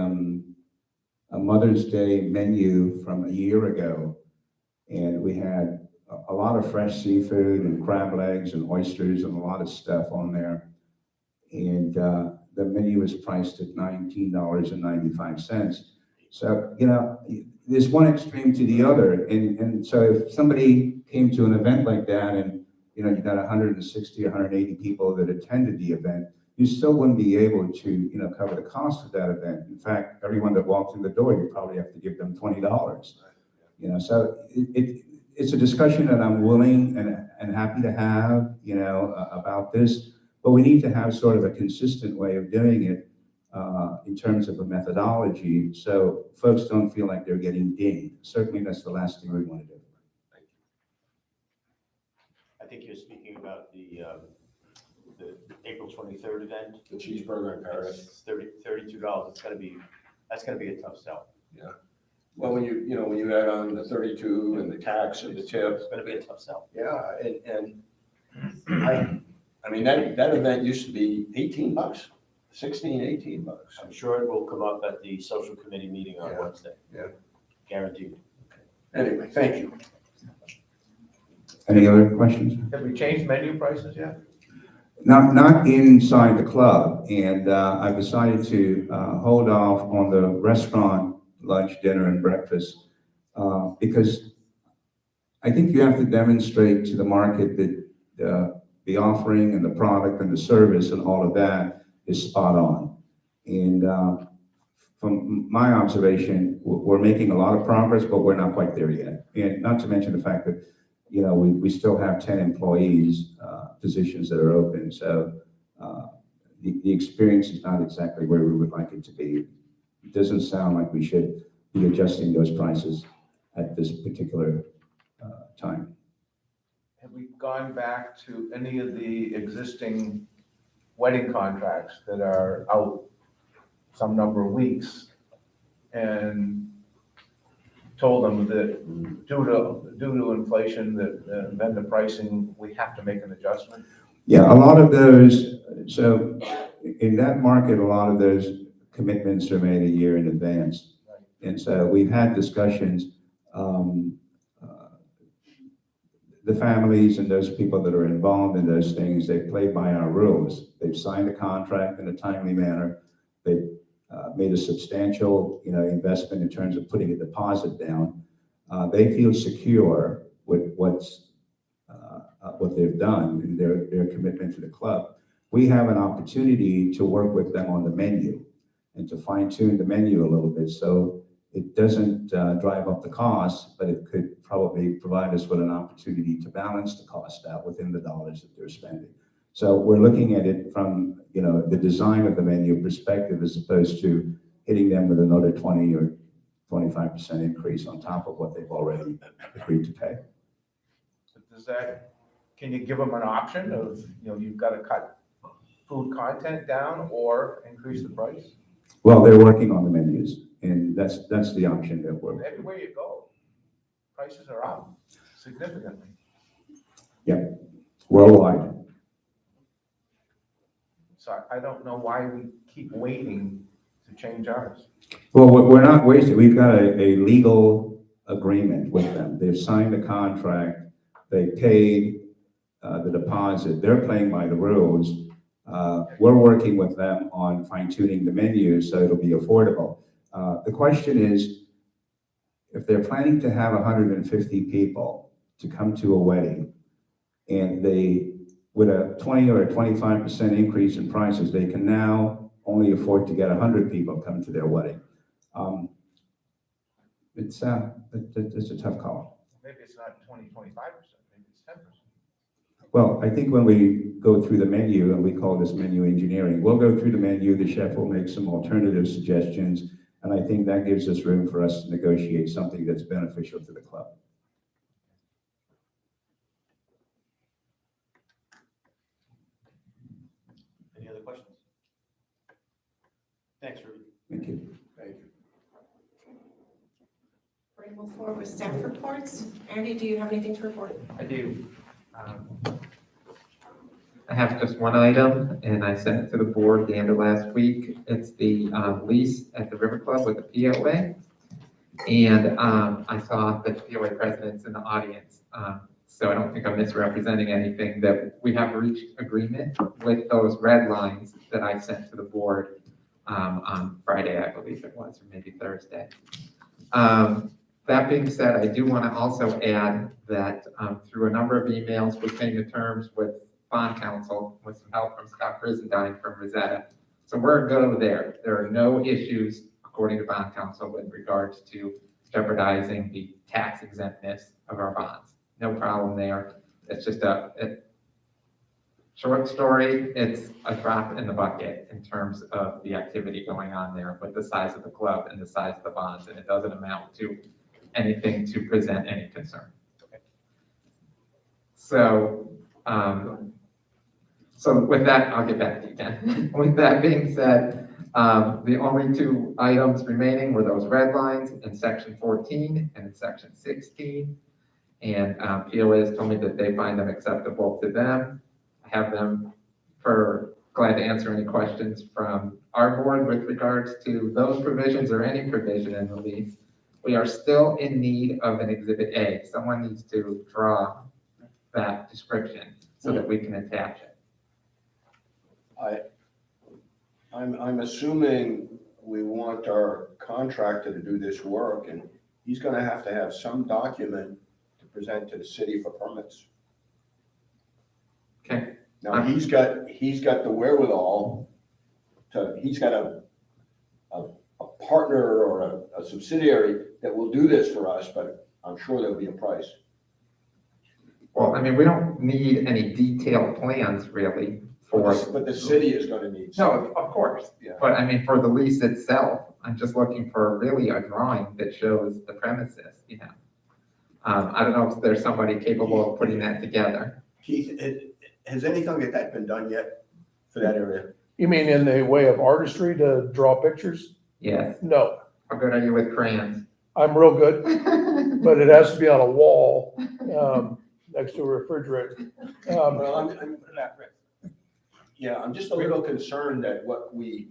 Mother's Day menu from a year ago, and we had a lot of fresh seafood and crab legs and oysters and a lot of stuff on there. And the menu was priced at $19.95. So, you know, there's one extreme to the other. And so if somebody came to an event like that and, you know, you got 160, 180 people that attended the event, you still wouldn't be able to, you know, cover the cost of that event. In fact, everyone that walked in the door, you probably have to give them $20. You know, so it's a discussion that I'm willing and happy to have, you know, about this, but we need to have sort of a consistent way of doing it in terms of a methodology, so folks don't feel like they're getting dinged. Certainly, that's the last thing we want to do. I think you're speaking about the April 23rd event. The cheeseburger in Paris. It's $32. That's gonna be a tough sell. Yeah. Well, when you add on the 32 and the tax and the tip. It's gonna be a tough sell. Yeah, and I mean, that event used to be $18, 16, $18. I'm sure it will come up at the social committee meeting on Yeah. Wednesday. Yeah. Guaranteed. Anyway, thank you. Any other questions? Have we changed menu prices yet? Not inside the club, and I've decided to hold off on the restaurant lunch, dinner, and breakfast because I think you have to demonstrate to the market that the offering and the product and the service and all of that is spot on. And from my observation, we're making a lot of progress, but we're not quite there yet. And not to mention the fact that, you know, we still have 10 employees, positions that are open. So the experience is not exactly where we would like it to be. It doesn't sound like we should be adjusting those prices at this particular time. Have we gone back to any of the existing wedding contracts that are out some number of weeks and told them that due to inflation, that then the pricing, we have to make an adjustment? Yeah, a lot of those, so in that market, a lot of those commitments are made a year in advance. And so we've had discussions, the families and those people that are involved in those things, they've played by our rules. They've signed a contract in a timely manner. They've made a substantial, you know, investment in terms of putting a deposit down. They feel secure with what they've done in their commitment to the club. We have an opportunity to work with them on the menu and to fine tune the menu a little bit so it doesn't drive up the cost, but it could probably provide us with an opportunity to balance the cost out within the dollars that they're spending. So we're looking at it from, you know, the design of the menu perspective as opposed to hitting them with another 20 or 25% increase on top of what they've already agreed to pay. Can you give them an option of, you know, you've got to cut food content down or increase the price? Well, they're working on the menus, and that's the option that we're. Everywhere you go, prices are up significantly. worldwide. So I don't know why we keep waiting to change ours. Well, we're not wasting, we've got a legal agreement with them. They've signed the contract, they paid the deposit, they're playing by the rules. We're working with them on fine tuning the menu so it'll be affordable. The question is, if they're planning to have 150 people to come to a wedding, and they, with a 20 or a 25% increase in prices, they can now only afford to get 100 people come to their wedding. It's a tough call. Maybe it's not 20, 25%, maybe it's 10%. Well, I think when we go through the menu, and we call this menu engineering, we'll go through the menu, the chef will make some alternative suggestions, and I think that gives us room for us to negotiate something that's beneficial to the club. Any other questions? Thanks, Ruby. Thank you. Thank you. We're going to move forward with staff reports. Andy, do you have anything to report? I do. I have just one item, and I sent it to the board the end of last week. It's the lease at the River Club with the POA. And I saw that the POA president's in the audience, so I don't think I'm misrepresenting anything, that we have reached agreement with those red lines that I sent to the board on Friday, I believe it was, or maybe Thursday. That being said, I do want to also add that through a number of emails, we came to terms with bond counsel with some help from Scott Brizendine from Rosetta. So we're a go there. There are no issues, according to bond counsel, with regards to jeopardizing the tax exemptness of our bonds. No problem there. It's just a short story. It's a drop in the bucket in terms of the activity going on there with the size of the club and the size of the bonds, and it doesn't amount to anything to present any concern. So, so with that, I'll get back to you again. With that being said, the only two items remaining were those red lines in section 14 and in section 16. And POA has told me that they find them acceptable to them. I have them glad to answer any questions from our board with regards to those provisions or any provision in the lease. We are still in need of an exhibit A. Someone needs to draw that description so that we can attach it. I'm assuming we want our contractor to do this work, and he's gonna have to have some document to present to the city for permits. Okay. Now, he's got the wherewithal he's got a partner or a subsidiary that will do this for us, but I'm sure there'll be a price. Well, I mean, we don't need any detailed plans really for. But the city is gonna need No, some. of course. Yeah. But I mean, for the lease itself, I'm just looking for really a drawing that shows the premises, you know. I don't know if there's somebody capable of putting that together. Keith, has anything like that been done yet for that area? You mean in the way of artistry to draw pictures? Yes. No, How good are you with crayons? I'm real good, but it has to be on a wall, next to a refrigerator. Well, I'm just a little concerned that what we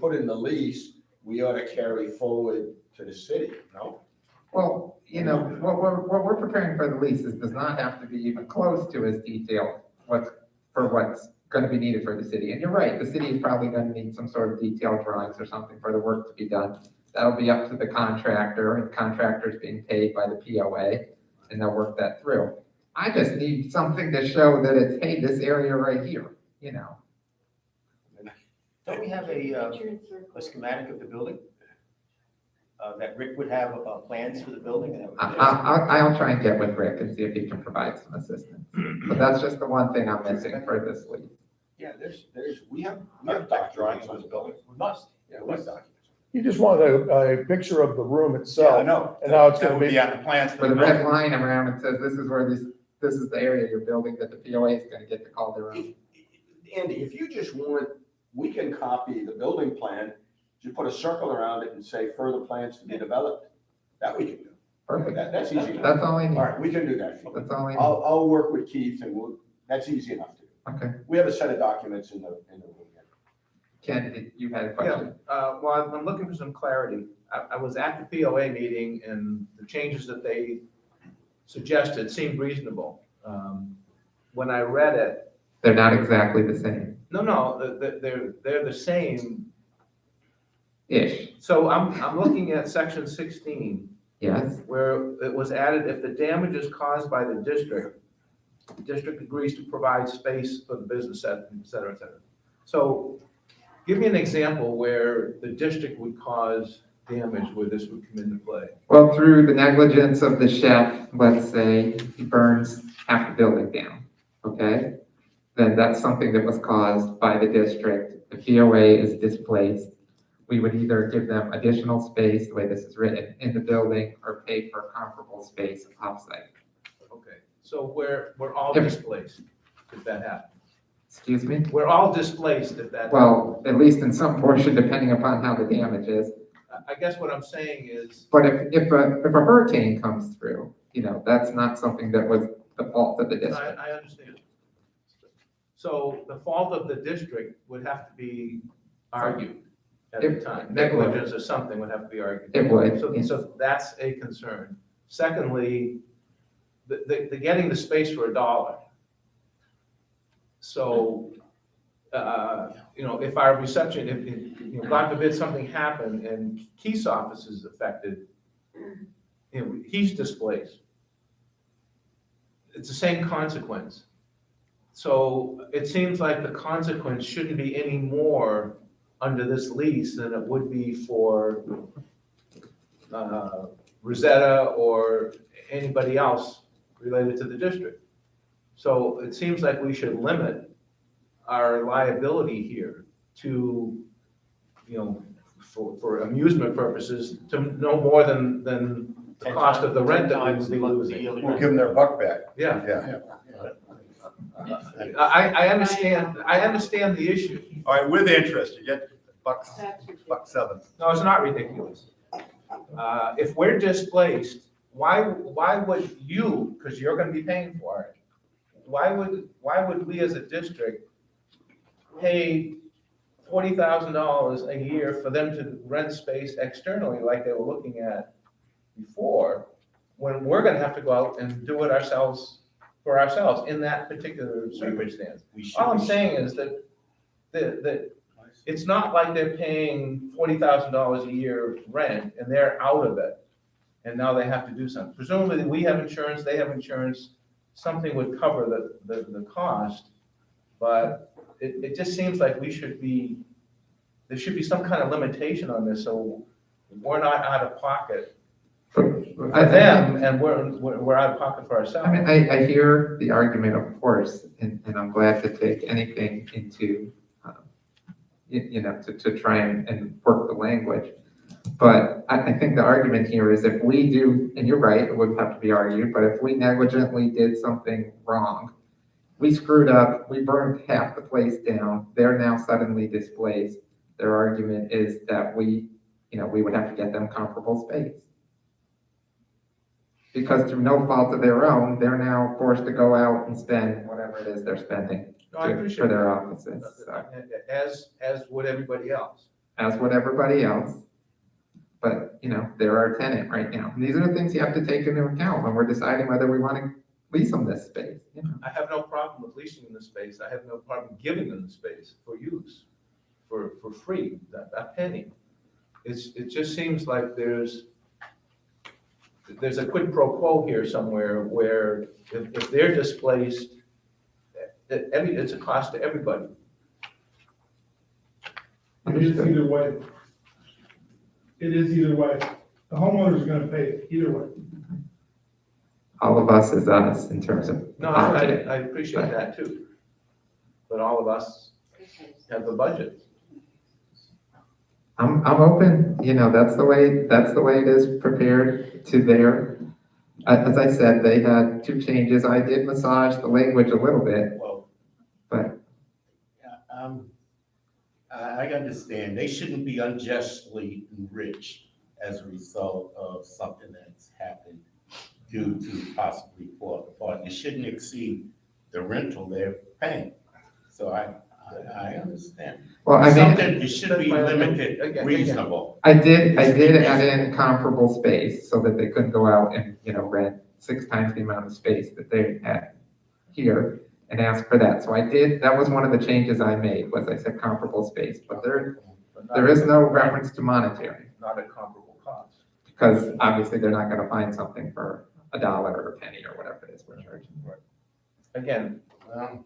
put in the lease, we ought to carry forward to the city, no? Well, you know, what we're preparing for the leases does not have to be even close to as detailed what's going to be needed for the city. And you're right, the city is probably going to need some sort of detailed drawings or something for the work to be done. That'll be up to the contractor, and contractors being paid by the POA, and they'll work that through. I just need something to show that it's, hey, this area right here, you know. Don't we have a schematic of the building? That Rick would have plans for the building? And I'll try and get with Rick and see if he can provide some assistance. But that's just the one thing I'm missing for this lease. Yeah, we have drawings on the building. We must. Yeah, we have documents. You just want a picture of the room itself. Yeah, I know. And how it's That gonna would be. on the plans for With the a red building. line around it says this is where this is the area you're building that the POA is going to get to call their own. Andy, if you just want, we can copy the building plan, just put a circle around it and say further plans to be developed. That we can do. Perfect. That's easy enough. That's all I All need. right, we can do that. for you. That's all I need. I'll work with Keith and that's easy enough to do. Okay. We have a set of documents in the room here. Ken, you had a Yeah, question? well, I'm looking for some clarity. I was at the POA meeting and the changes that they suggested seemed reasonable. When I read it, They're not exactly the same. no, they're the same. Ish, So I'm looking at section 16, yes. where it was added, if the damage is caused by the district agrees to provide space for the business, et cetera, et cetera. So give me an example where the district would cause damage where this would come into play. Well, through the negligence of the chef, let's say he burns half the building down, okay? Then that's something that was caused by the district. The POA is displaced. We would either give them additional space, the way this is written, in the building, or pay for comparable space offsite. Okay, so we're all If- displaced if that happens. Excuse me? We're all displaced if that. Well, at least in some portion, depending upon how the damage is. I guess what I'm saying is, But if a hurricane comes through, that's not something that was the fault of the district. I understand. So the fault of the district would have to be argued at the It- time. it would. Negligence or something would have to be argued. It would. So that's a concern. Secondly, the getting the space for $1. So, if our reception, if God forbid something happened and Keith's office is affected, he's displaced. It's the same consequence. So it seems like the consequence shouldn't be any more under this lease than it would be for Rosetta or anybody else related to the district. So it seems like we should limit our liability here to, for amusement purposes, to no more than the cost of the rent that we would be losing. We'll give them their buck back. Yeah, Yeah. I understand the issue. All right, with interest, you get $1.07. No, it's not ridiculous. If we're displaced, why would you, because you're gonna be paying for it, why would we as a district pay $40,000 a year for them to rent space externally like they were looking at before, when we're gonna have to go out and do it ourselves, for ourselves in that particular circumstance? All I'm saying is that it's not like they're paying $40,000 a year rent and they're out of it. And now they have to do something. Presumably, we have insurance, they have insurance, something would cover the cost. But it just seems like there should be some kind of limitation on this, so we're not out of pocket for them, and we're out of pocket for ourselves. I mean, I hear the argument, of course, and I'm glad to take anything into, to try and work the language. But I think the argument here is if we do, and you're right, it would have to be argued, but if we negligently did something wrong, we screwed up, we burned half the place down, they're now suddenly displaced. Their argument is that we would have to get them comparable space. Because through no fault of their own, they're now forced to go out and spend whatever it is they're spending No, I appreciate for their that. offices. So, As would everybody else. as would everybody else. But, they're our tenant right now. And these are the things you have to take into account when we're deciding whether we want to lease them this space. I have no problem with leasing them the space. I have no problem giving them the space for use, for free, a penny. It just seems like there's a quid pro quo here somewhere where if they're displaced, it's a cost to everybody. It is either way. It is either way. The homeowner's gonna pay it either way. All of us is us in terms of. No, I appreciate that too. But all of us have a budget. I'm open, that's the way it is prepared to their, as I said, they had two changes. I did massage the language a little bit, Well, but I understand, they shouldn't be unjustly enriched as a result of something that's happened due to possibly poor party. It shouldn't exceed the rental they're paying. So I understand. Well, I mean, Something, it should be That's my- limited, again. reasonable. I did add in comparable space so that they couldn't go out and, rent 6 times the amount of space that they had here and ask for that. So that was one of the changes I made, was I said comparable space, but there is no reference to monetary, Not a comparable cost. because obviously they're not gonna find something for $1 or a penny or whatever it is we're charging. Again,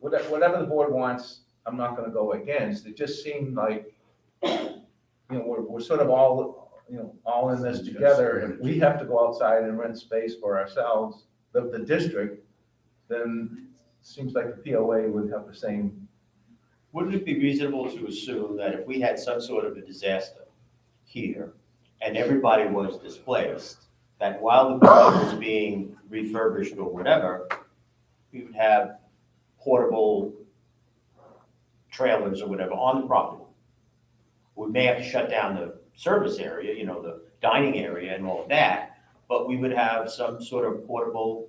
whatever the board wants, I'm not gonna go against. It just seemed like, we're sort of all in this together. If we have to go outside and rent space for ourselves, the district, then it seems like the POA would have the same. Wouldn't it be reasonable to assume that if we had some sort of a disaster here and everybody was displaced, that while the building was being refurbished or whatever, we would have portable trailers or whatever on the property? We may have to shut down the service area, the dining area and all of that, but we would have some sort of portable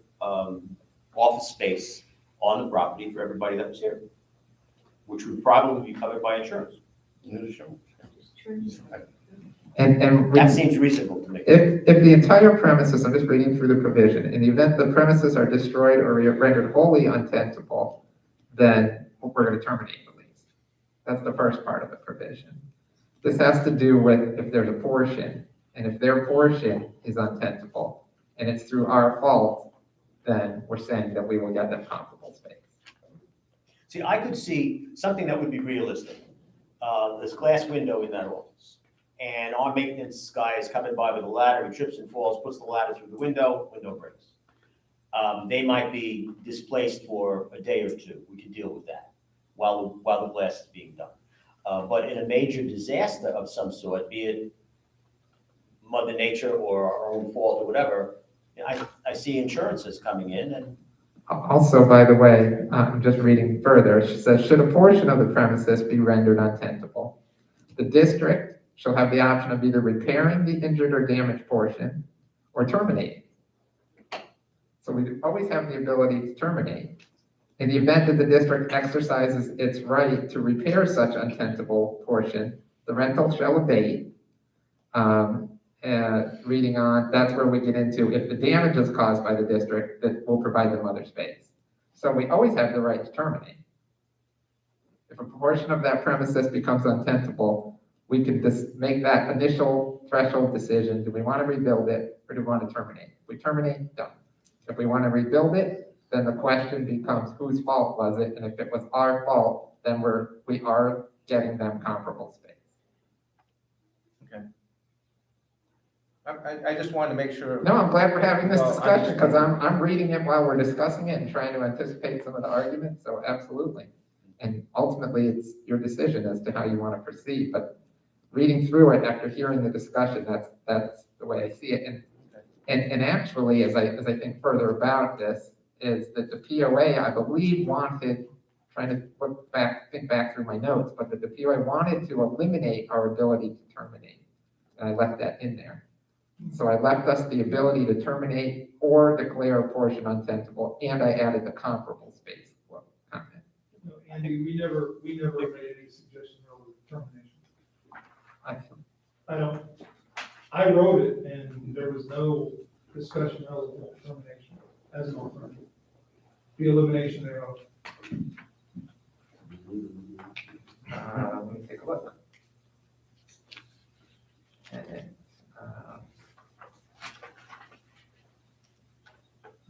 office space on the property for everybody that was here, which would probably be covered by insurance. And That seems reasonable to me. if the entire premises, I'm just reading through the provision, in the event the premises are destroyed or rendered wholly untenable, then we're gonna terminate the lease. That's the first part of the provision. This has to do with if there's a portion, and if their portion is untenable, and it's through our fault, then we're saying that we will get them comparable space. See, I could see something that would be realistic. This glass window in that office. And our maintenance guy is coming by with a ladder, he trips and falls, puts the ladder through the window breaks. They might be displaced for a day or two. We could deal with that while the glass is being done. But in a major disaster of some sort, be it Mother Nature or our own fault or whatever, I see insurances coming in and Also, by the way, I'm just reading further, it says, should a portion of the premises be rendered untenable, the district shall have the option of either repairing the injured or damaged portion or terminating. So we always have the ability to terminate. In the event that the district exercises its right to repair such untenable portion, the rental shall abate. Reading on, that's where we get into, if the damage is caused by the district, that will provide them other space. So we always have the right to terminate. If a portion of that premises becomes untenable, we can just make that initial threshold decision. Do we want to rebuild it or do we want to terminate? If we terminate, done. If we want to rebuild it, then the question becomes whose fault was it? And if it was our fault, then we are getting them comparable space. I just wanted to make sure. No, I'm glad we're having this Well, discussion because I'm reading it while we're discussing it and trying to anticipate some of the arguments, so absolutely. And ultimately, it's your decision as to how you want to proceed, but reading through it after hearing the discussion, that's the way I see it. And actually, as I think further about this, is that the POA, I believe, wanted, trying to think back through my notes, but that the POA wanted to eliminate our ability to terminate. And I left that in there. So I left us the ability to terminate or declare a portion untenable, and I added the comparable space comment. Andy, we never made any suggestion of termination. I wrote it and there was no discussion of termination as an alternative. The elimination thereof. Let me take a look.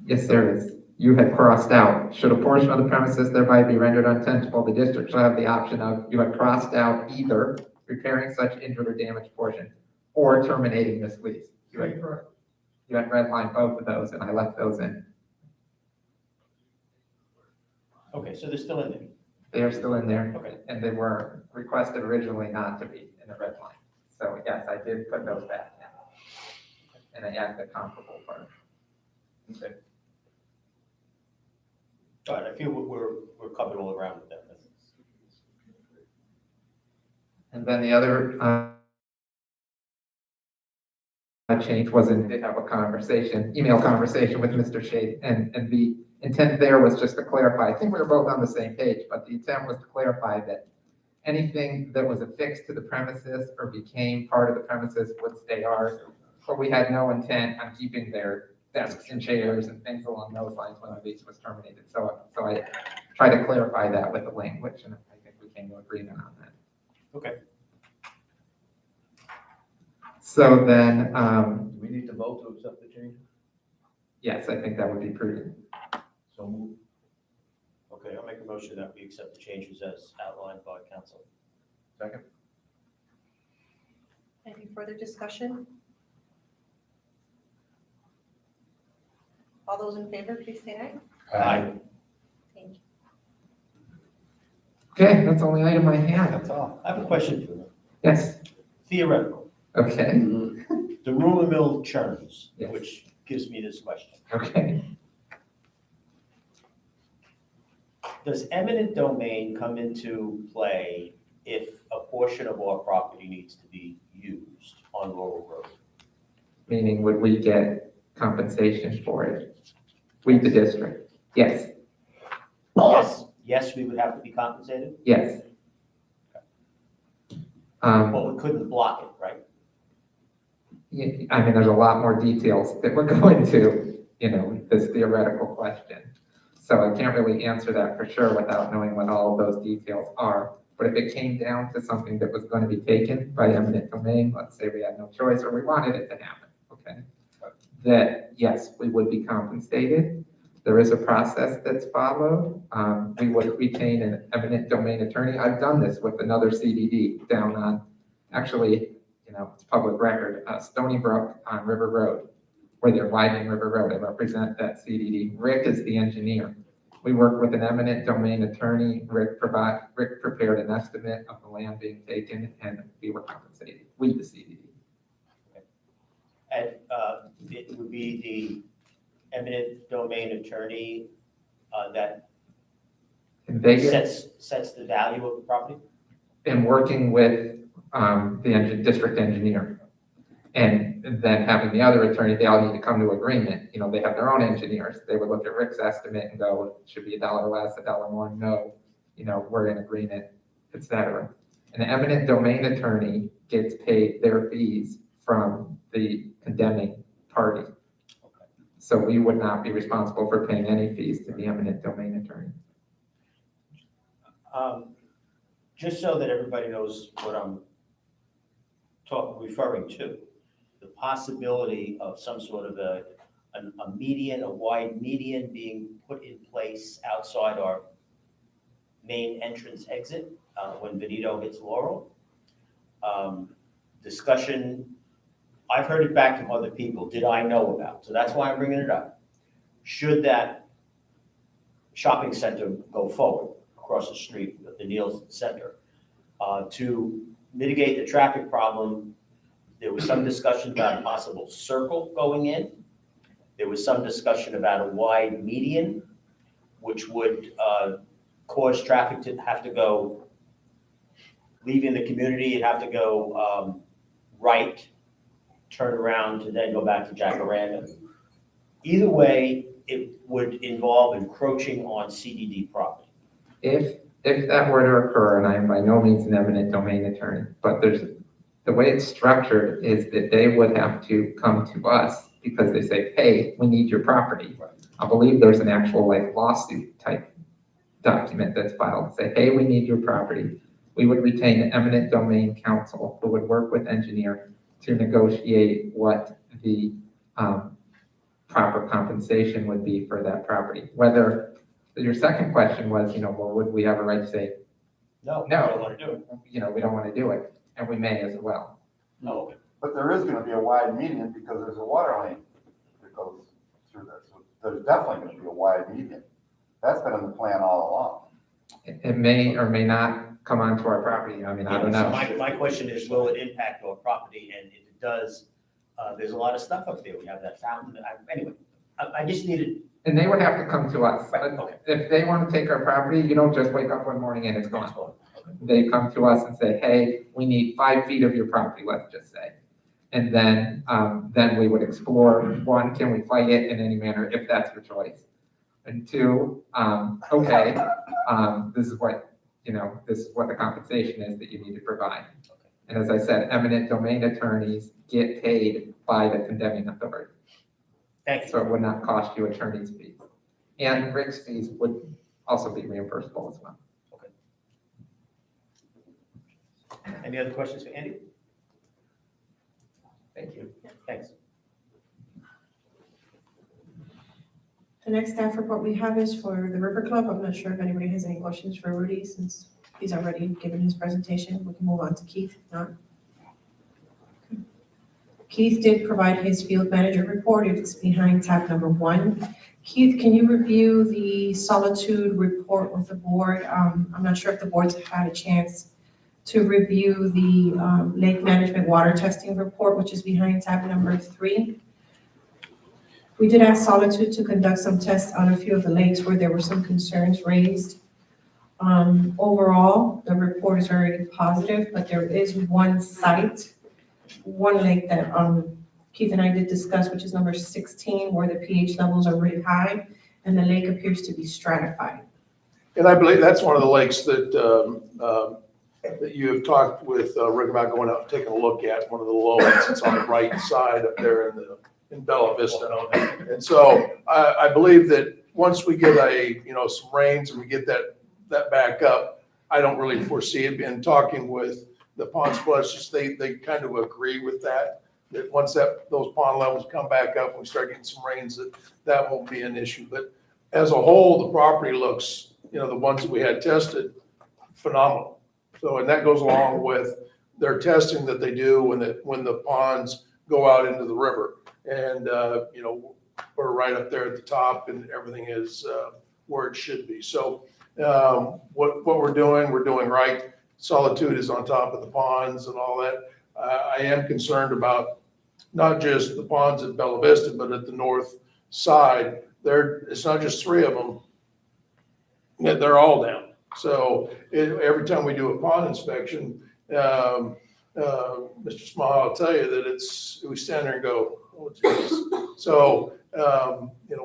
Yes, there is. You had crossed out, should a portion of the premises thereby be rendered untenable, the district shall have the option of, you had crossed out either repairing such injured or damaged portion or terminating this lease. You had redlined both of those and I left those in. okay, so they're still in there. They are still in there. Okay. And they were requested originally not to be in the red line. So yes, I did put those back in. And I added the comparable part. Okay. All right, I feel we're covered all around with that. And then the other change wasn't to have a conversation, email conversation with Mr. Shade, and the intent there was just to clarify, I think we were both on the same page, but the intent was to clarify that anything that was affixed to the premises or became part of the premises would stay ours, but we had no intent on keeping their desks and chairs and things along those lines when the lease was terminated. So I tried to clarify that with the language, and I think we came to agreement on that. Okay. So then, Do we need to vote to accept the change? yes, I think that would be prudent. So move. Okay, I'll make a motion that we accept the changes as outlined by council. Second? Any further discussion? All those in favor, please say aye. Aye. Thank you. Okay, that's the only item I have. That's all. I have a question for you. Yes, Theoretical. okay, The rumor mill churns, Yes. which gives me this question. okay. Does eminent domain come into play if a portion of our property needs to be used on Laurel Road? Meaning, would we get compensation for it? We, the district? Yes, Yes, we would have to be compensated, yes. but we couldn't block it, right? I mean, there's a lot more details that we're going to, this theoretical question. So I can't really answer that for sure without knowing what all of those details are. But if it came down to something that was going to be taken by eminent domain, let's say we had no choice or we wanted it to happen, okay? That, yes, we would be compensated. There is a process that's followed. We would retain an eminent domain attorney. I've done this with another CDD down on, actually, it's public record, Stony Brook on River Road, where they're widening River Road. I represent that CDD. Rick is the engineer. We work with an eminent domain attorney. Rick prepared an estimate of the land being taken, and we were compensated. We, the CDD. And it would be the eminent domain attorney that In Vegas, sets the value of the property? and working with the district engineer. And then having the other attorney, they all need to come to agreement. They have their own engineers. They would look at Rick's estimate and go, it should be $1 less, $1 more. No, we're in agreement, et cetera. An eminent domain attorney gets paid their fees from the condemning party. So we would not be responsible for paying any fees to the eminent domain attorney. Just so that everybody knows what I'm referring to, the possibility of some sort of a median, a wide median being put in place outside our main entrance exit when Venito hits Laurel. Discussion, I've heard it back from other people, did I know about? So that's why I'm bringing it up. Should that shopping center go forward across the street, the Neal's Center, to mitigate the traffic problem, there was some discussion about a possible circle going in. There was some discussion about a wide median, which would cause traffic to have to go, leaving the community, and have to go right, turn around to then go back to Jacaranda. Either way, it would involve encroaching on CDD property. If that were to occur, and I am by no means an eminent domain attorney, but the way it's structured is that they would have to come to us because they say, hey, we need your property. I believe there's an actual lawsuit type document that's filed, say, hey, we need your property. We would retain an eminent domain counsel who would work with engineer to negotiate what the proper compensation would be for that property. Whether your second question was, well, would we have a right to say, No, we No. don't want to do it. we don't want to do it, and we may as well. No. But there is gonna be a wide median because there's a water lane that goes through there. So there's definitely gonna be a wide median. That's been in the plan all along. It may or may not come onto our property. I mean, I don't So know. my question is, will it impact our property? And if it does, there's a lot of stuff up there. We have that fountain. Anyway, I just needed. And they would have to come to us. Right, okay. If they want to take our property, you don't just wake up one morning and it's gone. They come to us and say, hey, we need 5 feet of your property, let's just say. And then we would explore, one, can we fight it in any manner if that's your choice? And two, okay, this is what, this is what the compensation is that you need to provide. And as I said, eminent domain attorneys get paid by the condemning authority. Thank you. So it would not cost you attorney's fees. And Rick's fees would also be reimbursable as well. Any other questions for Andy? Thank you. Thanks. The next staff report we have is for the River Club. I'm not sure if anybody has any questions for Rudy since he's already given his presentation. We can move on to Keith. If not. Keith did provide his field manager report. It's behind tab number 1. Keith, can you review the Solitude report with the board? I'm not sure if the board's had a chance to review the lake management water testing report, which is behind tab number 3. We did ask Solitude to conduct some tests on a few of the lakes where there were some concerns raised. Overall, the report is very positive, but there is one lake that Keith and I did discuss, which is number 16, where the pH levels are really high and the lake appears to be stratified. And I believe that's one of the lakes that you have talked with Rick about going out and taking a look at, one of the low ones. It's on the right side up there in Bella Vista. And so I believe that once we get some rains and we get that back up, I don't really foresee it. And talking with the pond splashes, they kind of agree with that once those pond levels come back up and we start getting some rains, that won't be an issue. But as a whole, the property looks, the ones that we had tested, phenomenal. So, and that goes along with their testing that they do when the ponds go out into the river. And, we're right up there at the top and everything is where it should be. So what we're doing right. Solitude is on top of the ponds and all that. I am concerned about not just the ponds at Bella Vista, but at the north side. It's not just 3 of them. They're all down. So every time we do a pond inspection, Mr. Small, I'll tell you that we stand there and go, oh, geez. So,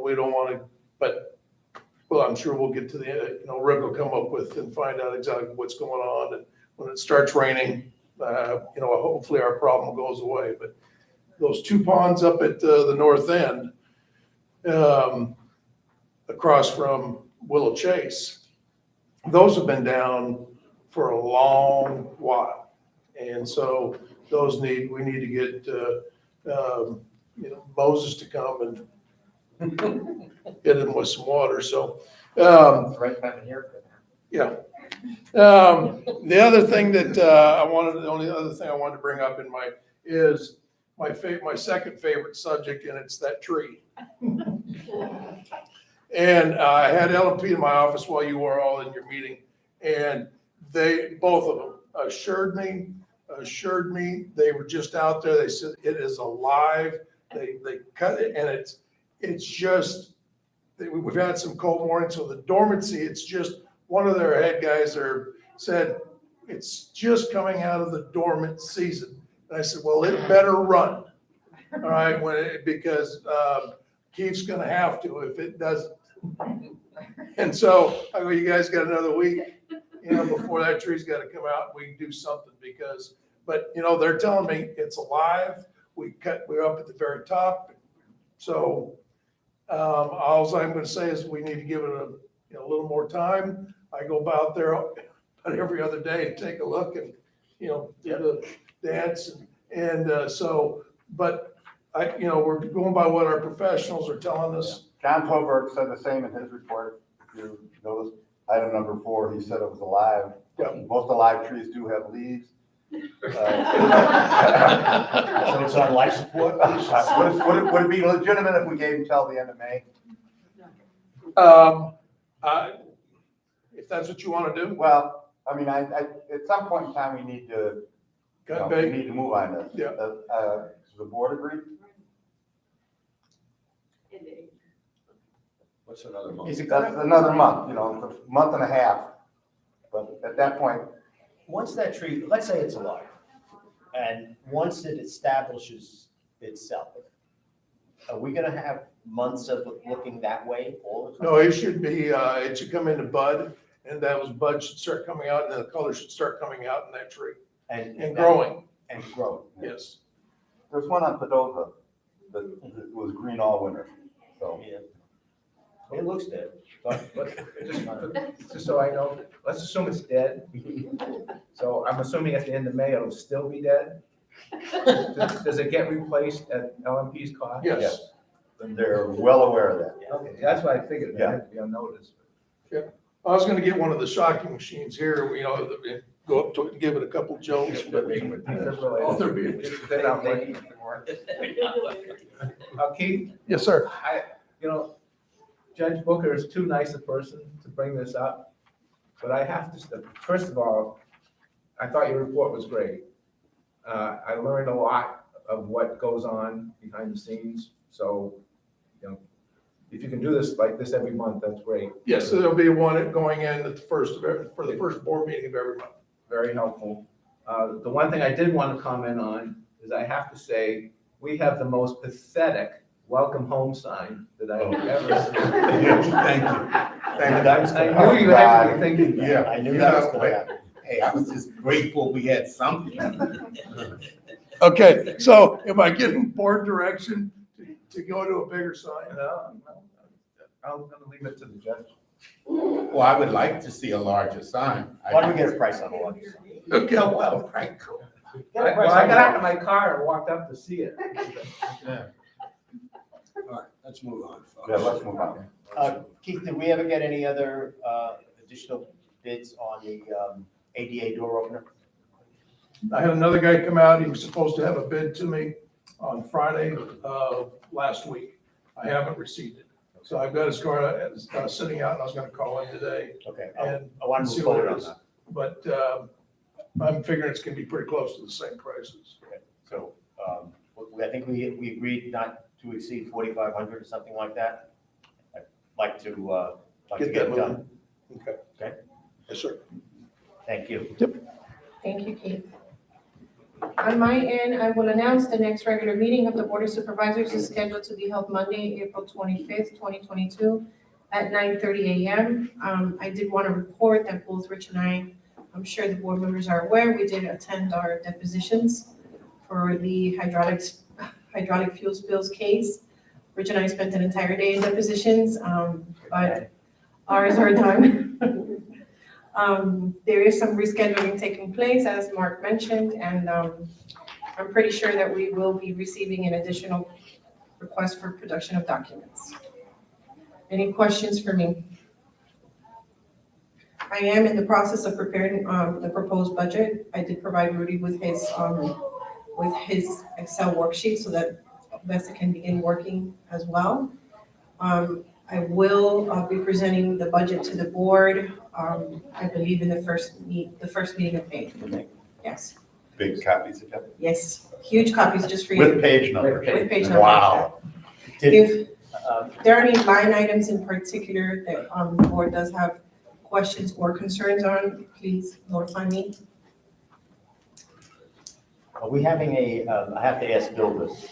we don't want to, but, well, I'm sure we'll get to the, Rick will come up with and find out exactly what's going on. And when it starts raining, hopefully our problem goes away. But those 2 ponds up at the north end, across from Willow Chase, those have been down for a long while. And so we need to get, Moses to come and get them with some water. So, Right time of year for that. yeah. The other thing that the only other thing I wanted to bring up is my second favorite subject, and it's that tree. And I had LMP in my office while you were all in your meeting, and both of them assured me they were just out there. They said it is alive. They cut it, and it's just, we've had some cold mornings, so the dormancy, it's just, one of their head guys said, it's just coming out of the dormant season. And I said, well, it better run. All right, because Keith's gonna have to if it doesn't. And so I go, you guys got another week, before that tree's gotta come out, we can do something but they're telling me it's alive. We're up at the very top. So all I'm gonna say is we need to give it a little more time. I go out there about every other day and take a look and, do the dance but we're going by what our professionals are telling us. John Toberg said the same in his report. If you notice, item number 4, he said it was alive. Yeah. Most alive trees do have leaves. So it's on life support? Would it be legitimate if we gave him till the end of May? If that's what you want to do. Well, I mean, I at some point in time, we need to, we need to move on this. Yeah. Does the board agree? What's another month? Is it That's another month, a month and a half. But at that point, once that tree, let's say it's alive, And once it establishes itself, are we gonna have months of looking that way all the time? No, it should be, it should come into bud, and those buds should start coming out, and then the colors should start coming out in that tree, and growing, And growing. yes. There's one on Padova that was green all winter, so. Yeah. It looks dead, but, Just so I know, let's assume it's dead. So I'm assuming at the end of May, it'll still be dead? Does it get replaced at LMP's cost? Yes. They're well aware of that. Okay, that's what I figured, it had to be on notice. I was gonna get one of the shocking machines here, you know, go up to it and give it a couple jolts. but- Oh, they're being- They're not making it work. Keith, Yes, sir. you know, Judge Booker is too nice a person to bring this up, but I have to, first of all, I thought your report was great. I learned a lot of what goes on behind the scenes, so, you know, if you can do this like this every month, that's great. Yes, there'll be one going in at the first of every, for the first board meeting of every month. Very helpful. The one thing I did want to comment on is I have to say, we have the most pathetic welcome home sign that I've ever seen. Thank you. I knew you had to be thinking that. Yeah, I knew that was gonna happen. Hey, I was just grateful we had something. Okay, so am I getting board direction to go to a bigger sign? No, I'm gonna leave it to the judge. Well, I would like to see a larger sign. Why don't we get a price on the one? Okay, Well, right, cool. Get a price Well, I on got the out of my car and walked up to see it. Yeah. All right, let's move on. folks. Yeah, let's move on. Keith, did we ever get any other additional bids on the ADA door opener? I had another guy come out, he was supposed to have a bid to me on Friday of last week. I haven't received it. So I've got his car sitting out, and I was gonna call him today. Okay, And I want to see move what forward it on is. that. But I'm figuring it's gonna be pretty close to the same prices. So, I think we agreed not to exceed 4,500 or something like that. I'd like to Get get that it done. moving. Okay. Okay. Yes, sir. Thank you. Thank you, Keith. On my end, I will announce the next regular meeting of the Board of Supervisors is scheduled to be held Monday, April 25th, 2022 at 9:30 a.m. I did want to report that both Rich and I'm sure the board members are aware, we did attend our depositions for the hydraulic fuel spills case. Rich and I spent an entire day in depositions, but ours are done. There is some rescheduling taking place, as Mark mentioned, and I'm pretty sure that we will be receiving an additional request for production of documents. Any questions for me? I am in the process of preparing the proposed budget. I did provide Rudy with his Excel worksheet so that Vesta can begin working as well. I will be presenting the budget to the board, I believe in the first meeting of May. Yes, Big copies of that. yes, huge copies just for you. With page numbers. With page numbers. Wow. If there are any line items in particular that the board does have questions or concerns on, please notify me. Are we having I have to ask Bill this,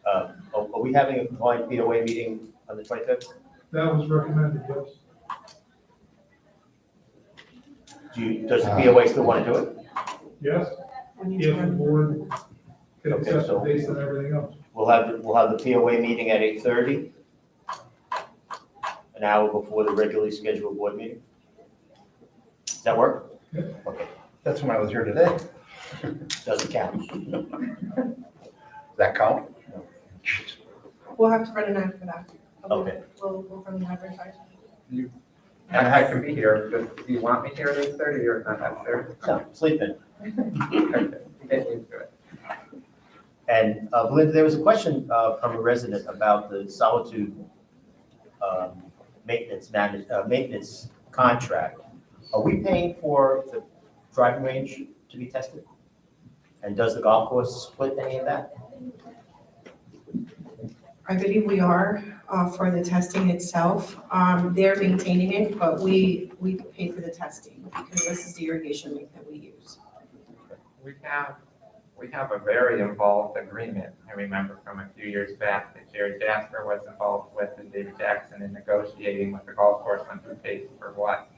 are we having a combined POA meeting on the 25th? That was recommended, yes. Does the POA still want to do it? Yes, We need to run- board can accept the dates and everything else. We'll have the POA meeting at 8:30, an hour before the regularly scheduled board meeting. Does that work? Okay, That's when I was here today. doesn't count. Does that count? We'll have to run an ad for that. Okay. We'll run an advertisement. And I can be here, but do you want me here at 8:30 or not necessary? So, sleep in. Okay, get used to it. And Belinda, there was a question from a resident about the Solitude maintenance contract. Are we paying for the driving range to be tested? And does the golf course split any of that? I believe we are for the testing itself. They're maintaining it, but we pay for the testing because this is the irrigation link that we use. We have we have a very involved agreement. I remember from a few years back that Jerry Jasper was involved with and David Jackson in negotiating with the golf course on who pays for what.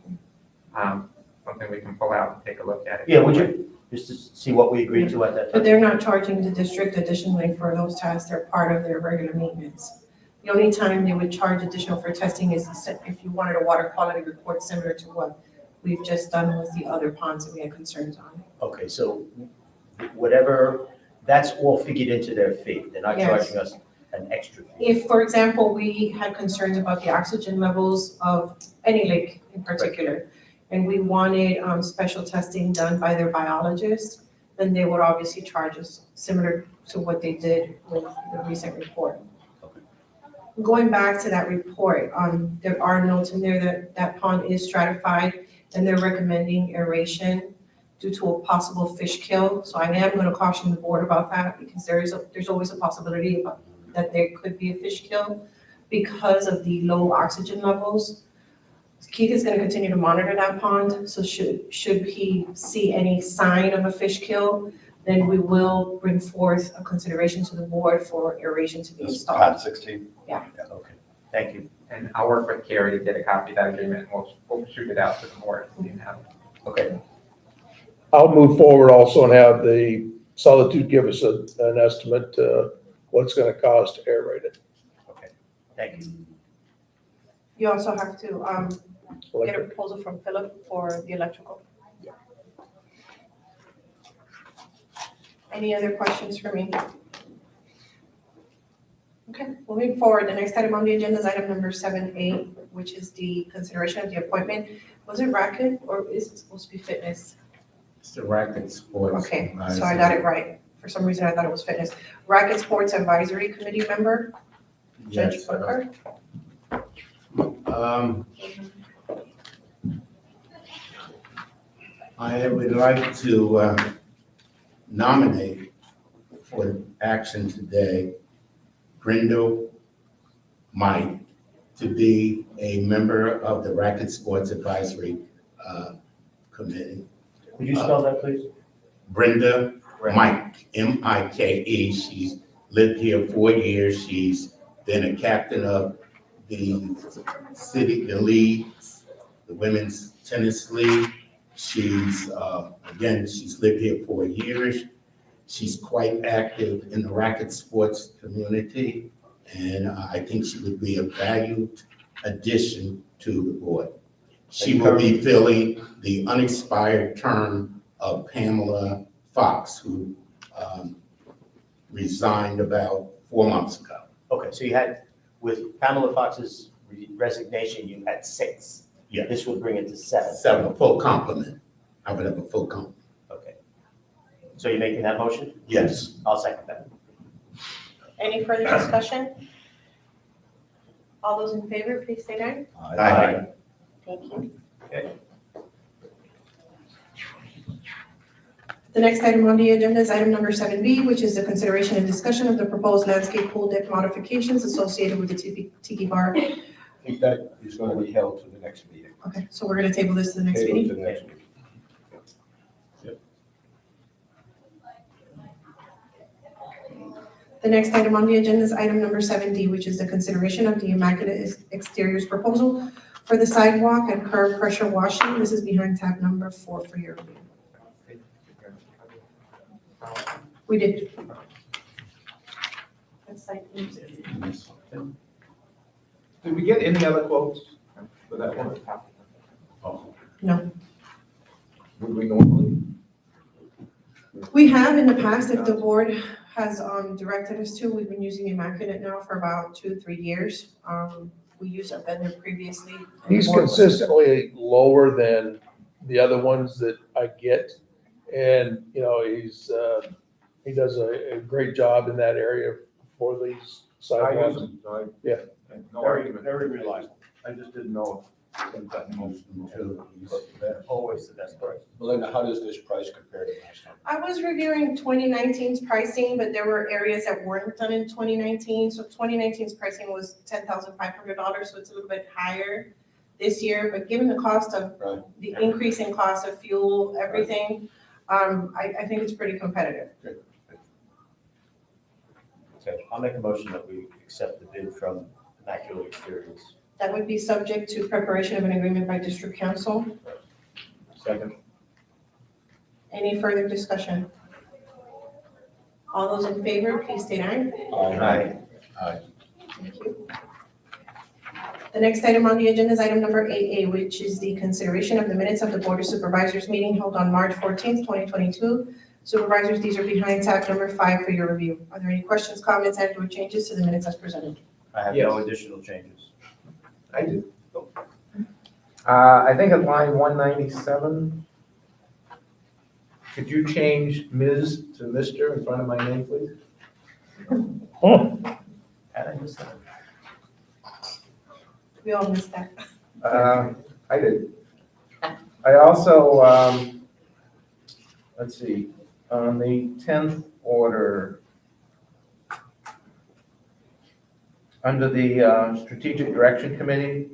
Something we can pull out and take a look at it. Yeah, would you, just to see what we agreed to at that But time? they're not charging the district additionally for those tests, they're part of their regular maintenance. The only time they would charge additional for testing is if you wanted a water quality report similar to what we've just done with the other ponds that we had concerns on. Okay, so whatever, that's all figured into their fee. They're not Yes. charging us an extra fee. If, for example, we had concerns about the oxygen levels of any lake in particular, and we wanted special testing done by their biologist, then they would obviously charge us similar to what they did with the recent report. Going back to that report, there are notes in there that that pond is stratified, and they're recommending aeration due to a possible fish kill. So I am going to caution the board about that, because there's always a possibility that there could be a fish kill because of the low oxygen levels. Keith is going to continue to monitor that pond, so should he see any sign of a fish kill, then we will bring forth a consideration to the board for aeration to be installed. 16. Yeah. Okay, thank you. And I'll work with Carrie to get a copy of that agreement, and we'll shoot it out to the board so you have it. Okay, I'll move forward also and have the Solitude give us an estimate, what it's gonna cost to aerate it. thank you. You also have to get a proposal from Philip for the electrical. Any other questions for me? Okay, moving forward, the next item on the agenda is item number 7A, which is the consideration of the appointment. Was it racket or is it supposed to be fitness? It's the racket sports. Okay, so I got it right. For some reason, I thought it was fitness. Racket Sports Advisory Committee member, Judge Yes, Booker. I would like to nominate for action today, Brindle Mike to be a member of the Racket Sports Advisory Committee. Could you spell that, please? Brenda Mike, M-I-K-E. She's lived here 4 years. She's been a captain of the leagues, the women's tennis league. She's, again, she's lived here 4 years. She's quite active in the racket sports community, and I think she would be a valued addition to the board. She will be filling the unexpired term of Pamela Fox, who resigned about 4 months ago. Okay, so you had, with Pamela Fox's resignation, you had 6. Yeah. This would bring it to 7. 7, a full complement. I would have a full complement. Okay. So you're making that motion? Yes. I'll second that. Any further discussion? All those in favor, please say aye. Aye. Thank you. Okay. The next item on the agenda is item number 7B, which is the consideration and discussion of the proposed landscape pool deck modifications associated with the Tiki Bar. I think that is going to be held to the next meeting. Okay, so we're gonna table this to the next Table meeting? to the next meeting. The next item on the agenda is item number 7D, which is the consideration of the Immaculate Exteriors proposal for the sidewalk and curb pressure washing. This is behind tab number 4 for your review. We did. That's like, Did we get any other quotes for that one? no. Would we normally? We have in the past, if the board has directed us to, we've been using Immaculate now for about 2-3 years. We used a vendor previously. and the He's board was- consistently lower than the other ones that I get. And, you know, he does a great job in that area for these I use sidewalks. them, so I. Yeah. No Very, argument. very reliable. I just didn't know if that most Always the best price. Melinda, how does this price compare to last time? I was reviewing 2019's pricing, but there were areas that weren't done in 2019. So 2019's pricing was $10,500, so it's a little bit higher this year. But given the cost of, Right. the increase in cost of fuel, everything, I think it's pretty competitive. Okay, I'll make a motion that we accept the bid from Immaculate Exteriors. That would be subject to preparation of an agreement by district council. Second. Any further discussion? All those in favor, please state aye. Aye. Thank you. The next item on the agenda is item number 8A, which is the consideration of the minutes of the Board of Supervisors meeting held on March 14th, 2022. Supervisors, these are behind tab number 5 for your review. Are there any questions, comments, and/or changes to the minutes as presented? I have no additional changes. I do. I think at line 197, could you change Ms. to Mr. in front of my name, please? Had I missed that? We all missed that. I did. I also, let's see, on the 10th order, under the Strategic Direction Committee,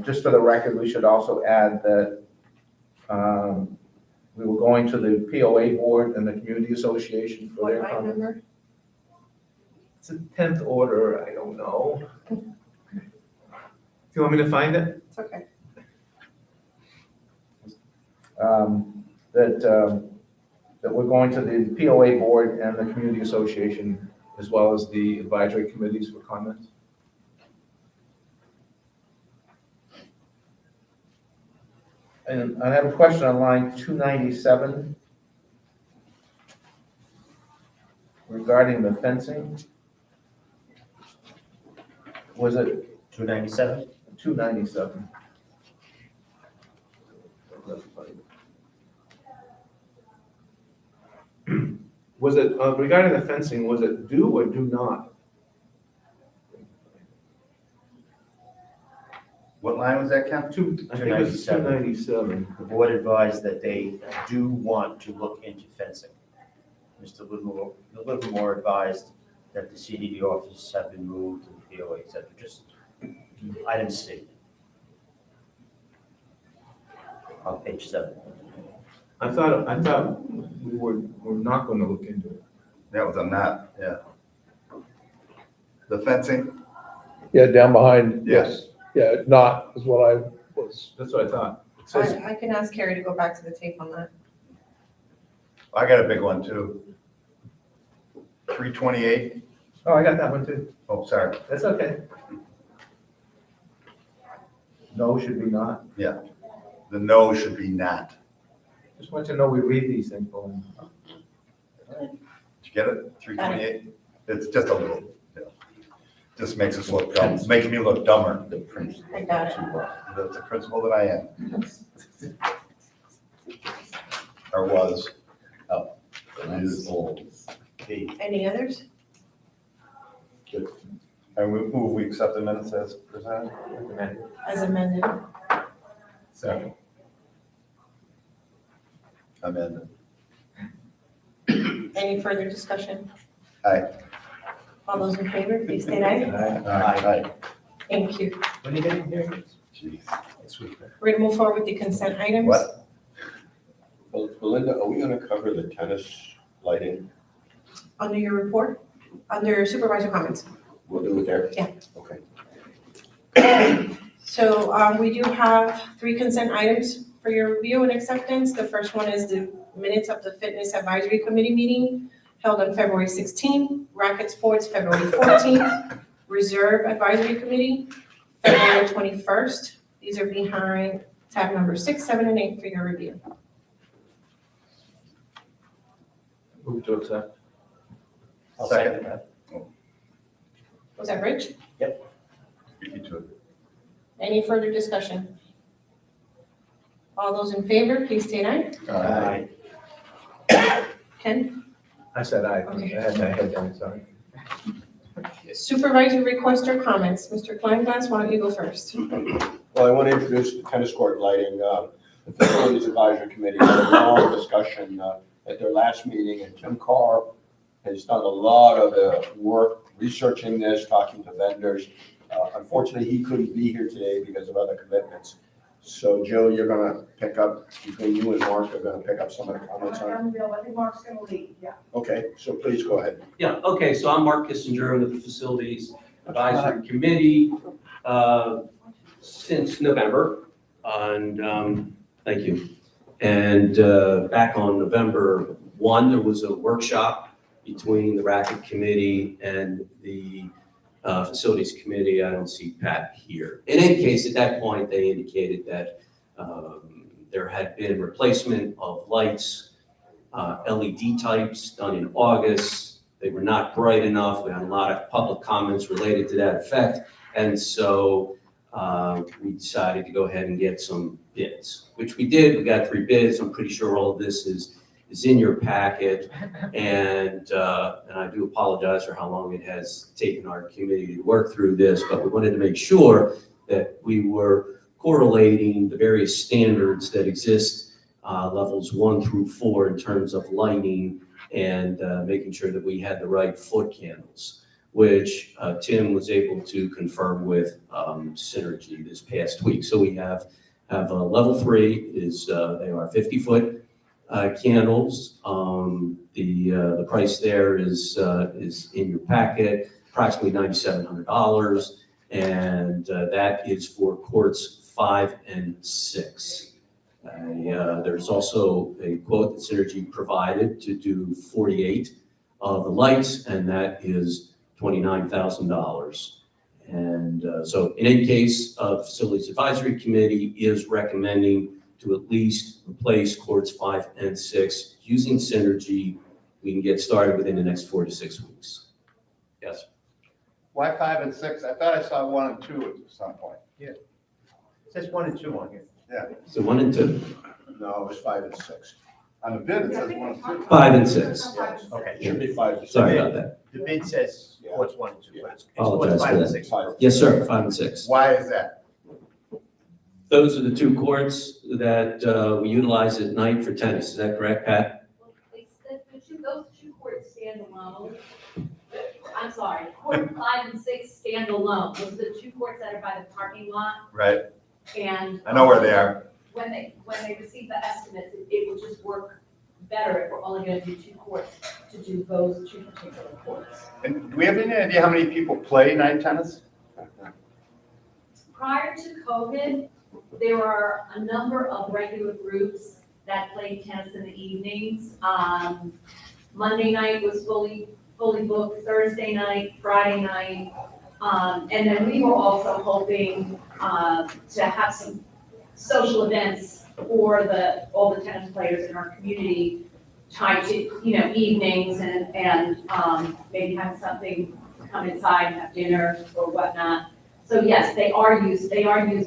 just for the record, we should also add that we were going to the POA board and the Community Association for What their line comment. number? It's a 10th order, I don't know. Do you want me to find it? It's okay. That we're going to the POA board and the Community Association, as well as the advisory committees for comments. And I have a question on line 297 regarding the fencing. Was it 297? 297? Was it, regarding the fencing, was it do or do not? What line was that, Ken? I think it was 297. The board advised that they do want to look into fencing. Mr. Livermore advised that the CDD offices have been moved and the POA, et cetera, just item C. On page 7. I thought we're not going to look into it. That was a not, yeah. The fencing? Yeah, down behind, Yes. yeah, not is what I was. That's what I thought. It says, I can ask Carrie to go back to the tape on that. I got a big one too. 328. oh, I got that one too. Oh, sorry. That's okay. No should be not. The no should be not. Just want you to know we read these things, Paul. Did you get it? 328? It's just a little, just makes us look dumb, makes me look dumber. The principal. I got it. That's the principal that I am. Or was. Oh, it is old. Any others? And we accept the minutes as presented? As amended. Second. Amended. Any further discussion? Aye. All those in favor, please state aye. Aye. Thank you. When are you getting here? Jeez. Next week. We're gonna move forward with the consent items. What? Well, Belinda, are we gonna cover the tennis lighting? Under your report, under supervisor comments. We'll do it there? Yeah. Okay. So we do have 3 consent items for your review and acceptance. The first one is the minutes of the Fitness Advisory Committee meeting held on February 16th, Racket Sports February 14th, Reserve Advisory Committee February 21st. These are behind tab number 6, 7, and 8 for your review. Move to accept. I'll second that. Was that Rich? Beat you to it. Any further discussion? All those in favor, please state aye. Aye. Ken? I said aye. Okay. I had my head down, sorry. Supervisor requests or comments. Mr. Kleinglass, why don't you go first? Well, I want to introduce the tennis court lighting. The Facilities Advisory Committee had a long discussion at their last meeting, and Tim Carr has done a lot of work researching this, talking to vendors. Unfortunately, he couldn't be here today because of other commitments. So Jill, you're gonna pick up, between you and Mark, are gonna pick up some of the comments on it? I think Mark's gonna lead, yeah. Okay, so please go ahead. Yeah, okay, so I'm Mark Kissinger with the Facilities Advisory Committee since November, and thank you. And back on November 1, there was a workshop between the Racket Committee and the Facilities Committee. I don't see Pat here. In any case, at that point, they indicated that there had been replacement of lights, LED types done in August. They were not bright enough. We had a lot of public comments related to that effect. And so we decided to go ahead and get some bids, which we did. We got 3 bids. I'm pretty sure all of this is in your packet. And I do apologize for how long it has taken our committee to work through this, but we wanted to make sure that we were correlating the various standards that exist, levels 1 through 4 in terms of lighting, and making sure that we had the right foot candles, which Tim was able to confirm with Synergy this past week. So we have level 3 is they are 50-foot candles. The price there is in your packet, approximately $9,700, and that is for courts 5 and 6. There's also a quote that Synergy provided to do 48 of the lights, and that is $29,000. And so in any case, the Facilities Advisory Committee is recommending to at least replace courts 5 and 6 using Synergy. We can get started within the next 4 to 6 weeks. Yes. Why 5 and 6? I thought I saw 1 and 2 at some point. It says 1 and 2 on here. Yeah, So 1 and 2. No, it was 5 and 6. on the bid, it says 1 and 2. 5 and 6. Yes. Okay. It should be 5 and 6. Sorry about that. The bid says what's 1 and 2, but it's Apologize what's 5 for and that. 6. Yes, sir, 5 and 6. Why is that? Those are the 2 courts that we utilize at night for tennis. Is that correct, Pat? Well, those 2 courts stand alone. I'm sorry, court 5 and 6 stand alone. Those are the 2 courts that are by the parking lot, Right, and. I know where they are. When they receive the estimates, it would just work better if we're only gonna do 2 courts, to do those 2 particular courts. And do we have any idea how many people play night tennis? Prior to COVID, there were a number of regular groups that played tennis in the evenings. Monday night was fully booked, Thursday night, Friday night. And then we were also hoping to have some social events for all the tennis players in our community tied to, evenings and maybe have something to come inside and have dinner or whatnot. So yes, they are used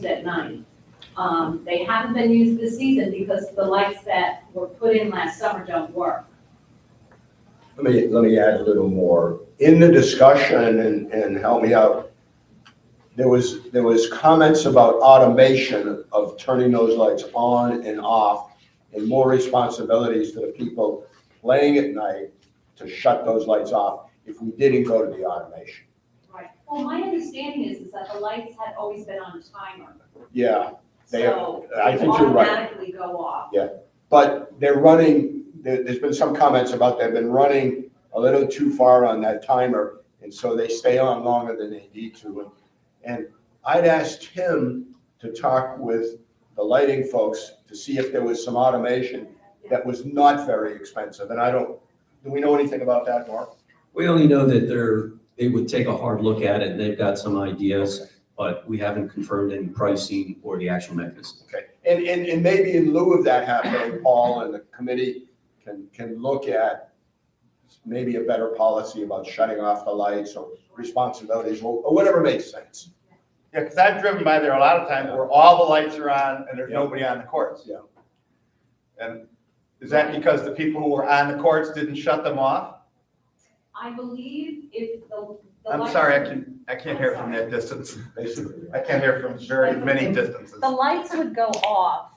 at night. They haven't been used this season because the lights that were put in last summer don't work. Let me add a little more. In the discussion, and help me out, there was comments about automation of turning those lights on and off, and more responsibilities for the people playing at night to shut those lights off if we didn't go to the automation. Right. Well, my understanding is that the lights had always been on a timer. Yeah, So I they think you're right. automatically go off. But they're running, there's been some comments about they've been running a little too far on that timer, and so they stay on longer than they need to. And I'd asked him to talk with the lighting folks to see if there was some automation that was not very expensive. And do we know anything about that, Mark? We only know that they would take a hard look at it, and they've got some ideas, but we haven't confirmed any pricing or the actual mechanism. Okay, and maybe in lieu of that happening, Paul and the committee can look at maybe a better policy about shutting off the lights or responsibilities or whatever makes sense. Yeah, because I've driven by there a lot of times where all the lights are on and there's nobody on the courts. Yeah. And is that because the people who were on the courts didn't shut them off? I believe if the I'm lights- sorry, I can't hear from that distance. Basically. I can't hear from very many distances. The lights would go off.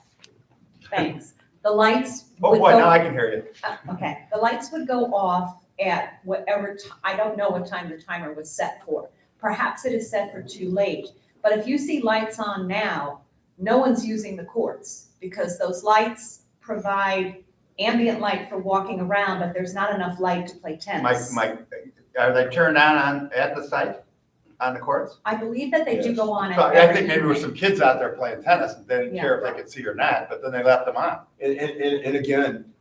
Thanks. The lights Oh would boy, now go, I can hear you. okay, the lights would go off at whatever, I don't know what time the timer was set for. Perhaps it is set for too late, but if you see lights on now, no one's using the courts because those lights provide ambient light for walking around, but there's not enough light to play tennis. Are they turned on at the site, on the courts? I believe that they do go on. So at I every think maybe there were evening. some kids out there playing tennis and they didn't care if they could see or not, but then they left them on. And again,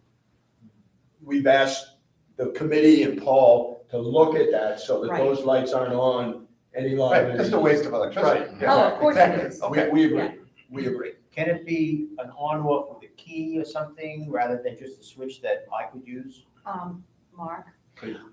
we've asked the committee and Paul to look at that so that Right. those lights aren't on any longer. Right, just a waste of electricity. Right. Yeah, Oh, of course it exactly. is. Okay. We agree, we agree. Can it be an on-off with a key or something, rather than just a switch that I could use? Mark?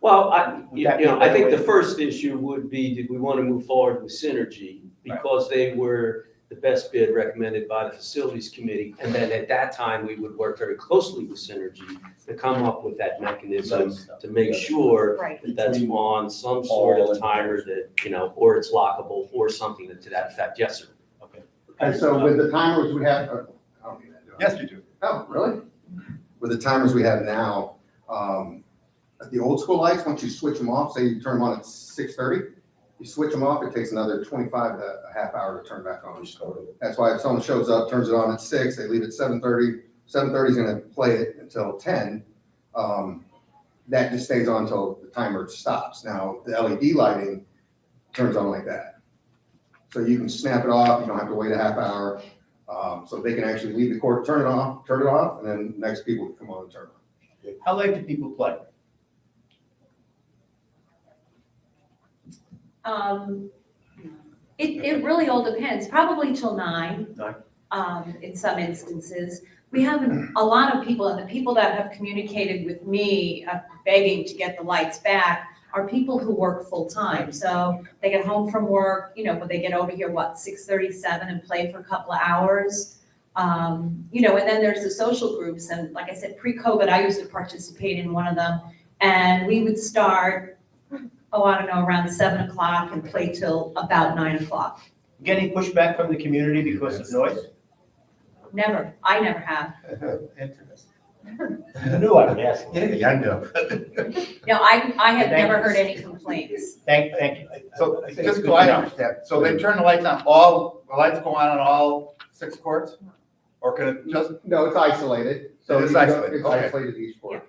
Well, Would that be a I think better the way? first issue would be, did we want to move forward with Synergy? Because they were the best bid recommended by the facilities committee. And then at that time, we would work very closely with Synergy to come up with that mechanism to make sure Right. that that's on some sort of timer that, or it's lockable or something to that effect. Yes, sir. Okay. And so with the timers we have, I don't need that, do I? Yes, you do. Oh, really? With the timers we have now, the old school lights, once you switch them off, say you turn them on at 6:30, you switch them off, it takes another 25 to a half hour to turn back on. That's why if someone shows up, turns it on at 6, they leave at 7:30, 7:30 is gonna play it until 10. That just stays on until the timer stops. Now, the LED lighting turns on like that. So you can snap it off, you don't have to wait a half hour. So they can actually leave the court, turn it off, and then next people can come on and turn it on. How late do people play? It really all depends, probably till 9. 9. In some instances. We have a lot of people, and the people that have communicated with me begging to get the lights back are people who work full-time. So they get home from work, when they get over here, 6:37 and play for a couple of hours. And then there's the social groups. And like I said, pre-COVID, I used to participate in one of them. And we would start, I don't know, around 7 o'clock and play till about 9 o'clock. Get any pushback from the community because of noise? Never, I never have. Interesting. I knew I would ask. Yeah, I know. No, I have Thank never you. heard any complaints. Thank you. So I think just it's so I good. understand, so they turn the lights on, the lights go on all 6 courts? Or can it just, No, it's isolated. So It's you don't- isolated, It's okay. isolated each court.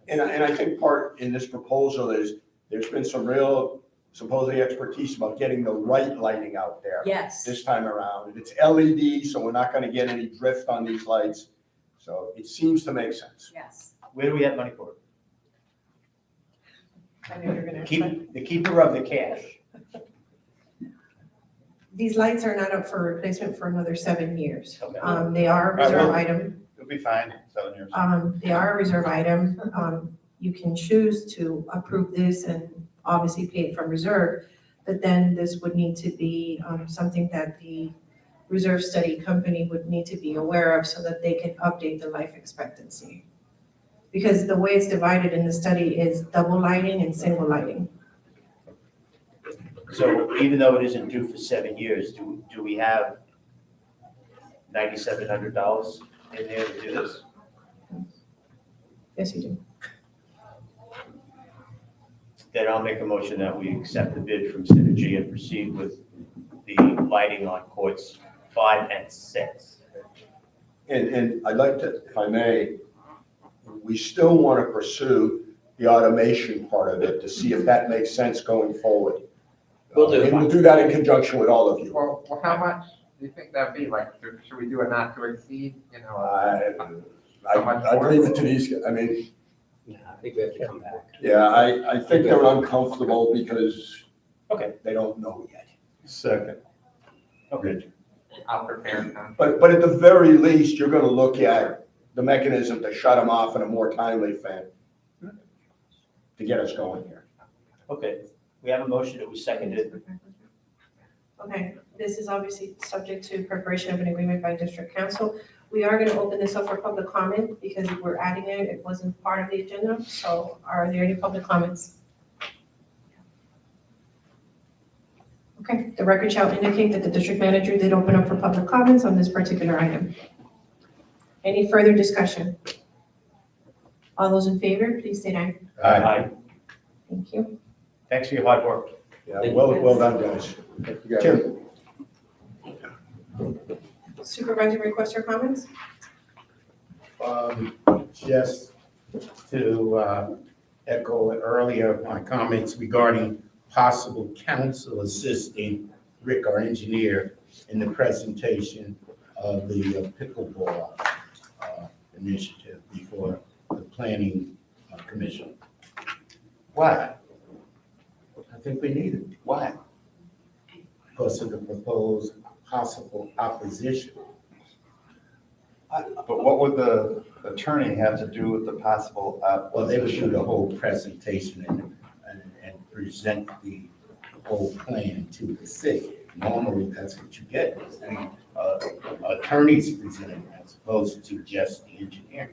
And I think part in this proposal is, there's been some real supposedly expertise about getting the right lighting out there. Yes. This time around. It's LED, so we're not gonna get any drift on these lights. So it seems to make sense. Yes. Where do we have money for it? I knew you were gonna ask that. The keeper of the cash. These lights are not up for replacement for another 7 years. Okay. They are a reserve item. it'll be fine, 7 years. They are a reserve item. You can choose to approve this and obviously pay it from reserve, but then this would need to be something that the reserve study company would need to be aware of so that they can update the life expectancy. Because the way it's divided in the study is double lighting and single lighting. So even though it isn't due for 7 years, do we have $9,700 in there to do this? Yes, you do. Then I'll make a motion that we accept the bid from Synergy and proceed with the lighting on courts 5 and 6. And I'd like to, if I may, we still want to pursue the automation part of it to see if that makes sense going forward. Will do. And we'll do that in conjunction with all of you. Well, how much do you think that'd be? Like, should we do a not to exceed, I'd leave it to these, I mean, Yeah, I think we have to come back. yeah, I think they're uncomfortable because Okay. they don't know yet. Second. Okay. I'll prepare some. But at the very least, you're gonna look at the mechanism to shut them off in a more timely fashion to get us going here. Okay. We have a motion that we seconded. Okay, this is obviously subject to preparation of an agreement by district council. We are going to open this up for public comment because we're adding it. It wasn't part of the agenda. So are there any public comments? Okay, the record shall indicate that the district manager did open up for public comments on this particular item. Any further discussion? All those in favor, please say aye. Aye. Thank you. Thanks for your hard work. Yeah, well done, guys. You guys- Tim? Supervisor requests or comments? Just to echo earlier my comments regarding possible council assisting Rick, our engineer, in the presentation of the pickleball initiative before the planning commission. Why? I think we need it. Why? Because of the proposed possible opposition. But what would the attorney have to do with the possible Well, they would do the whole presentation and present the whole plan to the city. Normally, that's what you get, is the attorneys presenting as opposed to just the engineer.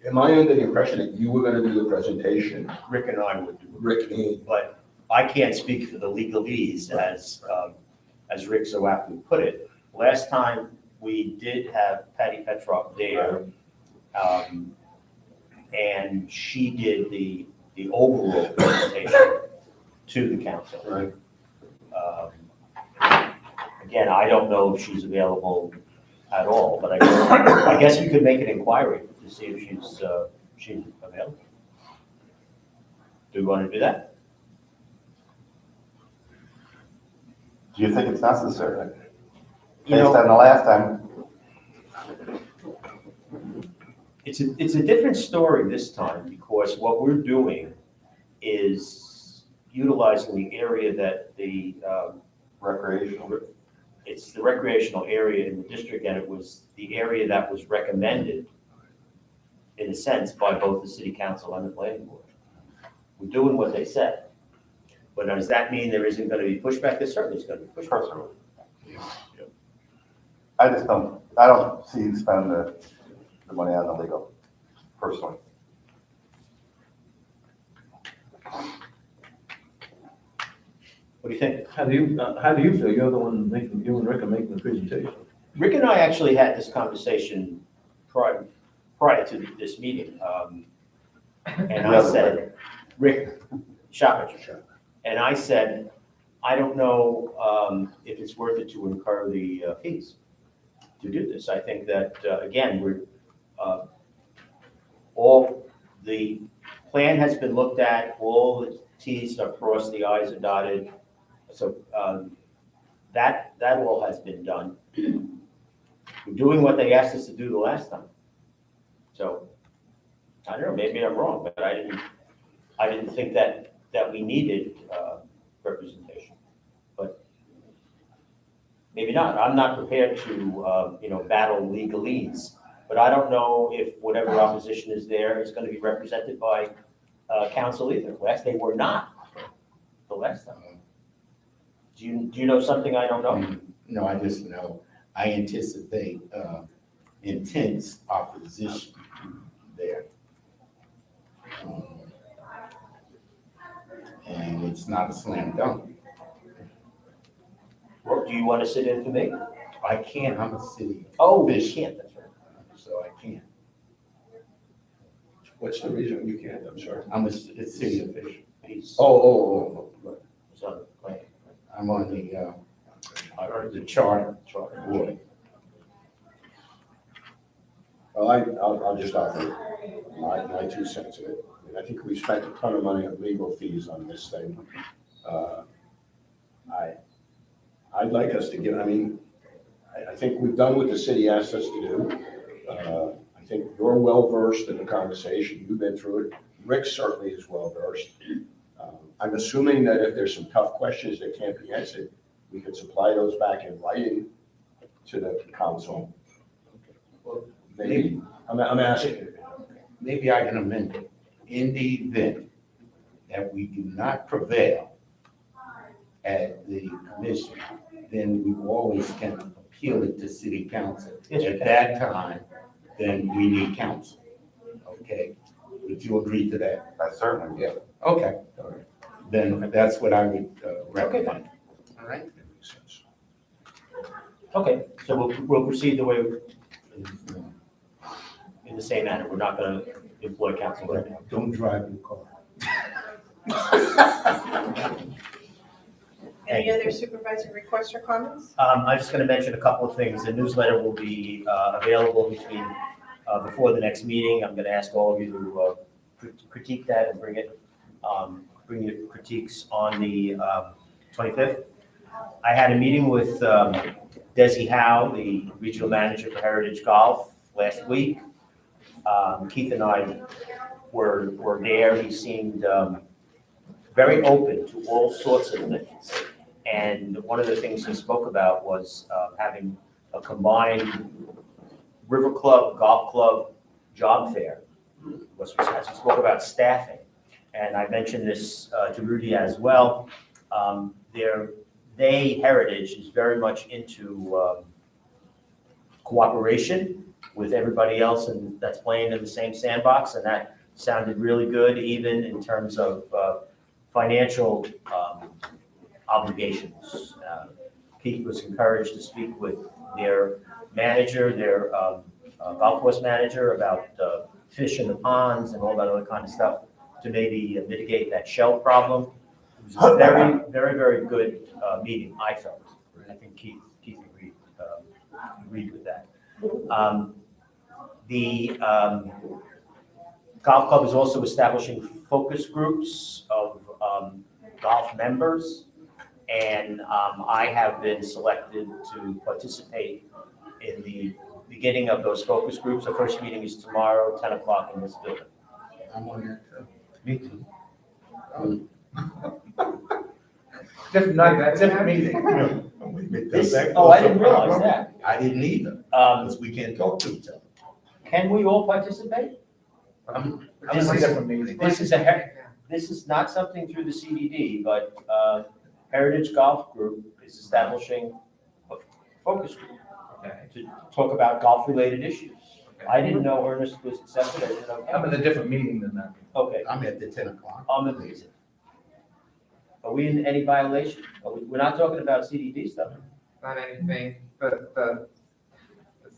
Am I under the impression that you were gonna do the presentation? Rick and I would do it. Rick and But I can't speak for the legalese, as Rick so aptly put it. Last time, we did have Patty Petroff there, and she did the overall presentation to the council. Right. Again, I don't know if she's available at all, but I guess we could make an inquiry to see if she's available. Do we want to do that? Do you think it's necessary? You Based know, on the last time, it's a different story this time, because what we're doing is utilizing the area that the, recreational. it's the recreational area in the district, and it was the area that was recommended, in a sense, by both the city council and the planning board. We're doing what they said. But does that mean there isn't going to be pushback? There certainly is going to be pushback. Personally. I don't see you spend the money on the legal, personally. What do you think? How do you feel? You're the one making, you and Rick are making the presentation. Rick and I actually had this conversation prior to this meeting. And I said, Rick Schopper, and I said, I don't know if it's worth it to incur the fees to do this. I think that, again, all the plan has been looked at, all the Ts are crossed, the Is are dotted. So that all has been done. We're doing what they asked us to do the last time. So, I don't know, maybe I'm wrong, but I didn't think that we needed representation. But maybe not. I'm not prepared to, battle legalese. But I don't know if whatever opposition is there is going to be represented by council either. They were not the last time. Do you know something I don't know? No, I just know, I anticipate intense opposition there. And it's not a slam dunk. Well, do you want to sit in for me? I can't, I'm a city. Oh, you can't, that's right. So I can't. what's the reason you can't? I'm sorry. I'm a city official. He's Oh. he's on the plan. I'm on the charter board. Well, I'll just offer my 2 cents in it. I mean, I think we spent a ton of money on legal fees on this thing. I'd like us to give, I think we've done what the city asked us to do. I think you're well-versed in the conversation. You've been through it. Rick certainly is well-versed. I'm assuming that if there's some tough questions that can't be answered, we could supply those back in writing to the council. Maybe, I'm asking. Maybe I can amend it. In the event that we do not prevail at the commission, then we always can appeal it to city council. At that time, then we need council. Okay? Would you agree to that? I certainly. Yeah. Okay. All right. Then that's what I would recommend. All right? That makes sense. Okay, so we'll proceed the way, in the same manner. We're not going to employ council right now. Don't drive your car. Hey, Any other supervisor requests or comments? I'm just going to mention a couple of things. The newsletter will be available before the next meeting. I'm going to ask all of you to critique that and bring your critiques on the 25th. I had a meeting with Desi Howe, the regional manager for Heritage Golf, last week. Keith and I were there. He seemed very open to all sorts of things. And one of the things he spoke about was having a combined River Club, Golf Club, job fair. As we spoke about staffing. And I mentioned this to Rudy as well. Heritage is very much into cooperation with everybody else and that's playing in the same sandbox. And that sounded really good, even in terms of financial obligations. Pete was encouraged to speak with their manager, their golf course manager, about fish in the ponds and all that other kind of stuff to maybe mitigate that shell problem. It was a very, very, very good meeting, I felt. I think Keith agreed with that. The golf club is also establishing focus groups of golf members, and I have been selected to participate in the beginning of those focus groups. The first meeting is tomorrow, 10 o'clock in this building. I'm on that too. Me too. Different night, different meeting. I didn't realize that. I didn't either, because we can't talk to each other. Can we all participate? This is a different meeting. This is not something through the CDD, but Heritage Golf Group is establishing a focus group to talk about golf-related issues. I didn't know Ernest was accepted. I didn't know. I'm in a different meeting than that. Okay. I'm at the 10 o'clock. I'm amazing. Are we in any violation? We're not talking about CDD stuff. Not anything, the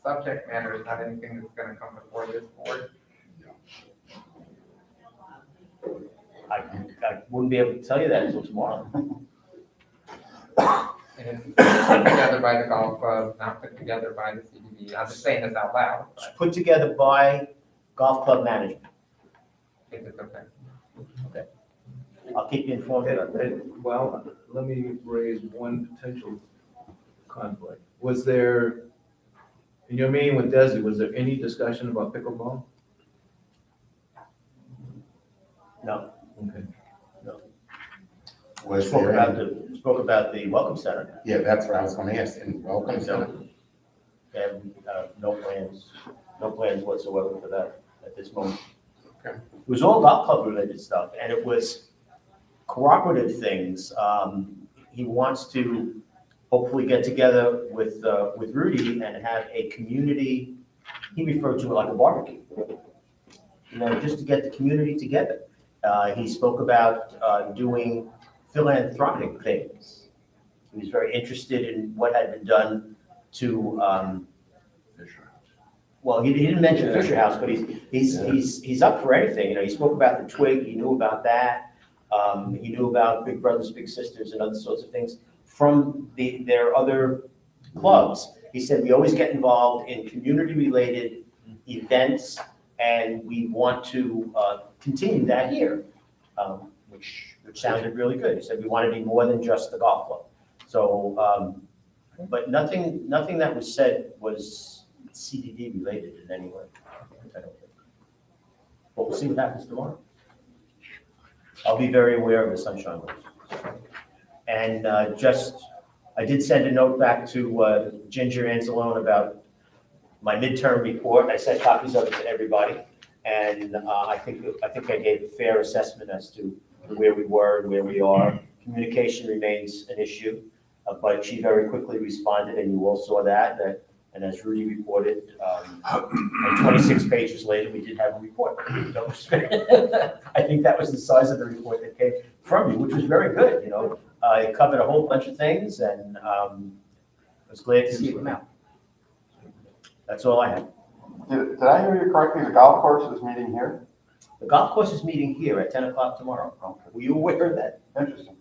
subject matter is not anything that's gonna come before this board. I wouldn't be able to tell you that until tomorrow. And it's put together by the golf club, not put together by the CDD. I'm just saying this out loud. It's put together by golf club management. If it's okay. Okay. I'll keep you informed about that. Well, let me raise one potential conflict. Was there, in your meeting with Desi, was there any discussion about pickleball? No. Okay. Was Spoke there about the Welcome Center. Yeah, that's what I was gonna ask, and welcome, center. And no plans whatsoever for that at this moment. Okay. It was all golf club related stuff, and it was cooperative things. He wants to hopefully get together with Rudy and have a community, he referred to it like a barbecue. You know, just to get the community together. He spoke about doing philanthropic things. He was very interested in what had been done to, well, he didn't mention Fisher House, but he's up for anything. You know, he spoke about the Twig, he knew about that. He knew about Big Brothers Big Sisters and other sorts of things from their other clubs. He said, we always get involved in community-related events, and we want to continue that here, which sounded really good. He said, we want to be more than just the golf club. So, but nothing that was said was CDD related in any way. I don't think. But we'll see what happens tomorrow. I'll be very aware of the sunshine laws. And I did send a note back to Ginger Anzalone about my midterm report. I sent copies of it to everybody. And I think I gave a fair assessment as to where we were and where we are. Communication remains an issue, but she very quickly responded, and you all saw that. And as Rudy reported, and 26 pages later, we did have a report. I think that was the size of the report that came from you, which was very good. You know, it covered a whole bunch of things, and I was glad to see them out. That's all I have. Did I hear you correctly? The golf course is meeting here? The golf course is meeting here at 10 o'clock tomorrow. Okay. Were you aware of that? Interesting.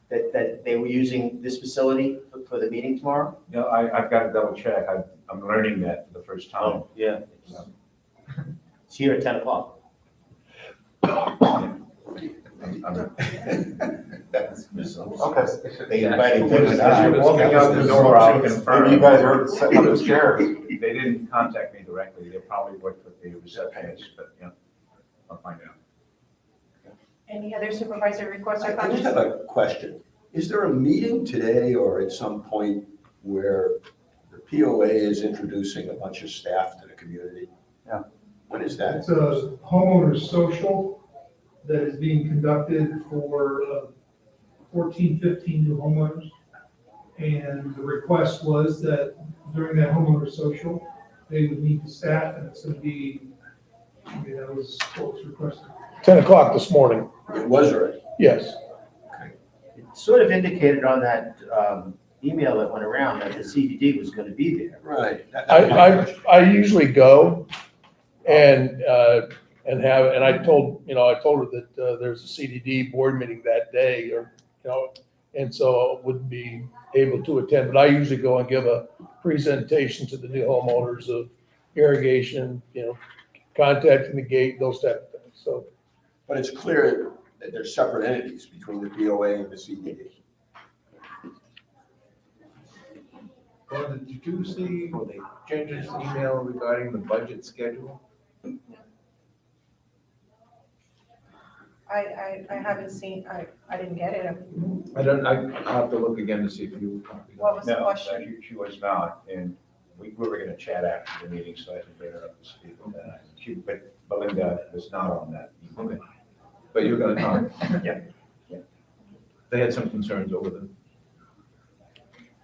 that they were using this facility for the meeting tomorrow? No, I've got to double check. I'm learning that for the first time. Oh, yeah. It's here at 10 o'clock. Okay. They invited As you and I. you're walking out the door, I'll confirm. Maybe you guys are setting up the chairs. They didn't contact me directly. They probably worked with the receptionist, but yeah, I'll find out. Any other supervisor requests or I just comments? have a question. Is there a meeting today or at some point where the POA is introducing a bunch of staff to the community? Yeah. When is that? It's a homeowner social that is being conducted for 14, 15 new homeowners. And the request was that during that homeowner social, they would meet the staff, and it's gonna be, that was what was requested. 10 o'clock this morning, It was already. yes. It sort of indicated on that email that went around that the CDD was going to be there. Right. I usually go and I told her that there's a CDD board meeting that day, and so I wouldn't be able to attend, but I usually go and give a presentation to the new homeowners of irrigation, contacting the gate, those type of things, so. But it's clear that there's separate entities between the POA and the CDD. Well, did you see Ginger's email regarding the budget schedule? I haven't seen, I didn't get it. I'll have to look again to see if you. What was the No, question? she was not, and we were going to chat after the meeting, so I can get her up to speed with that. But Belinda was not on that. Okay. But you're gonna talk? Yeah. They had some concerns over the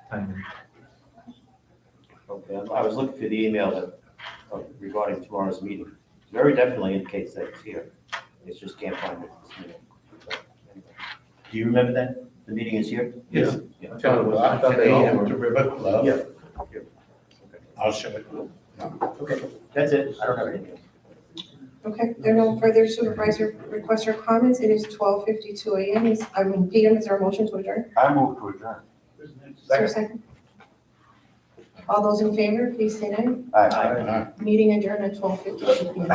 timing. Okay, I was looking for the email regarding tomorrow's meeting. Very definitely indicates that it's here. It just can't find it this meeting. Do you remember that? The meeting is here? Yes. Yeah. I thought they all were. To River Club. Yeah. I'll show it. Okay, that's it. I don't have anything else. Okay, there are no further supervisor requests or comments. It is 12:52 a.m. PM. Is there a motion to adjourn? I move to adjourn. Is there a second? All those in favor, please say aye. Aye. Meeting adjourned at 12:52 p.m.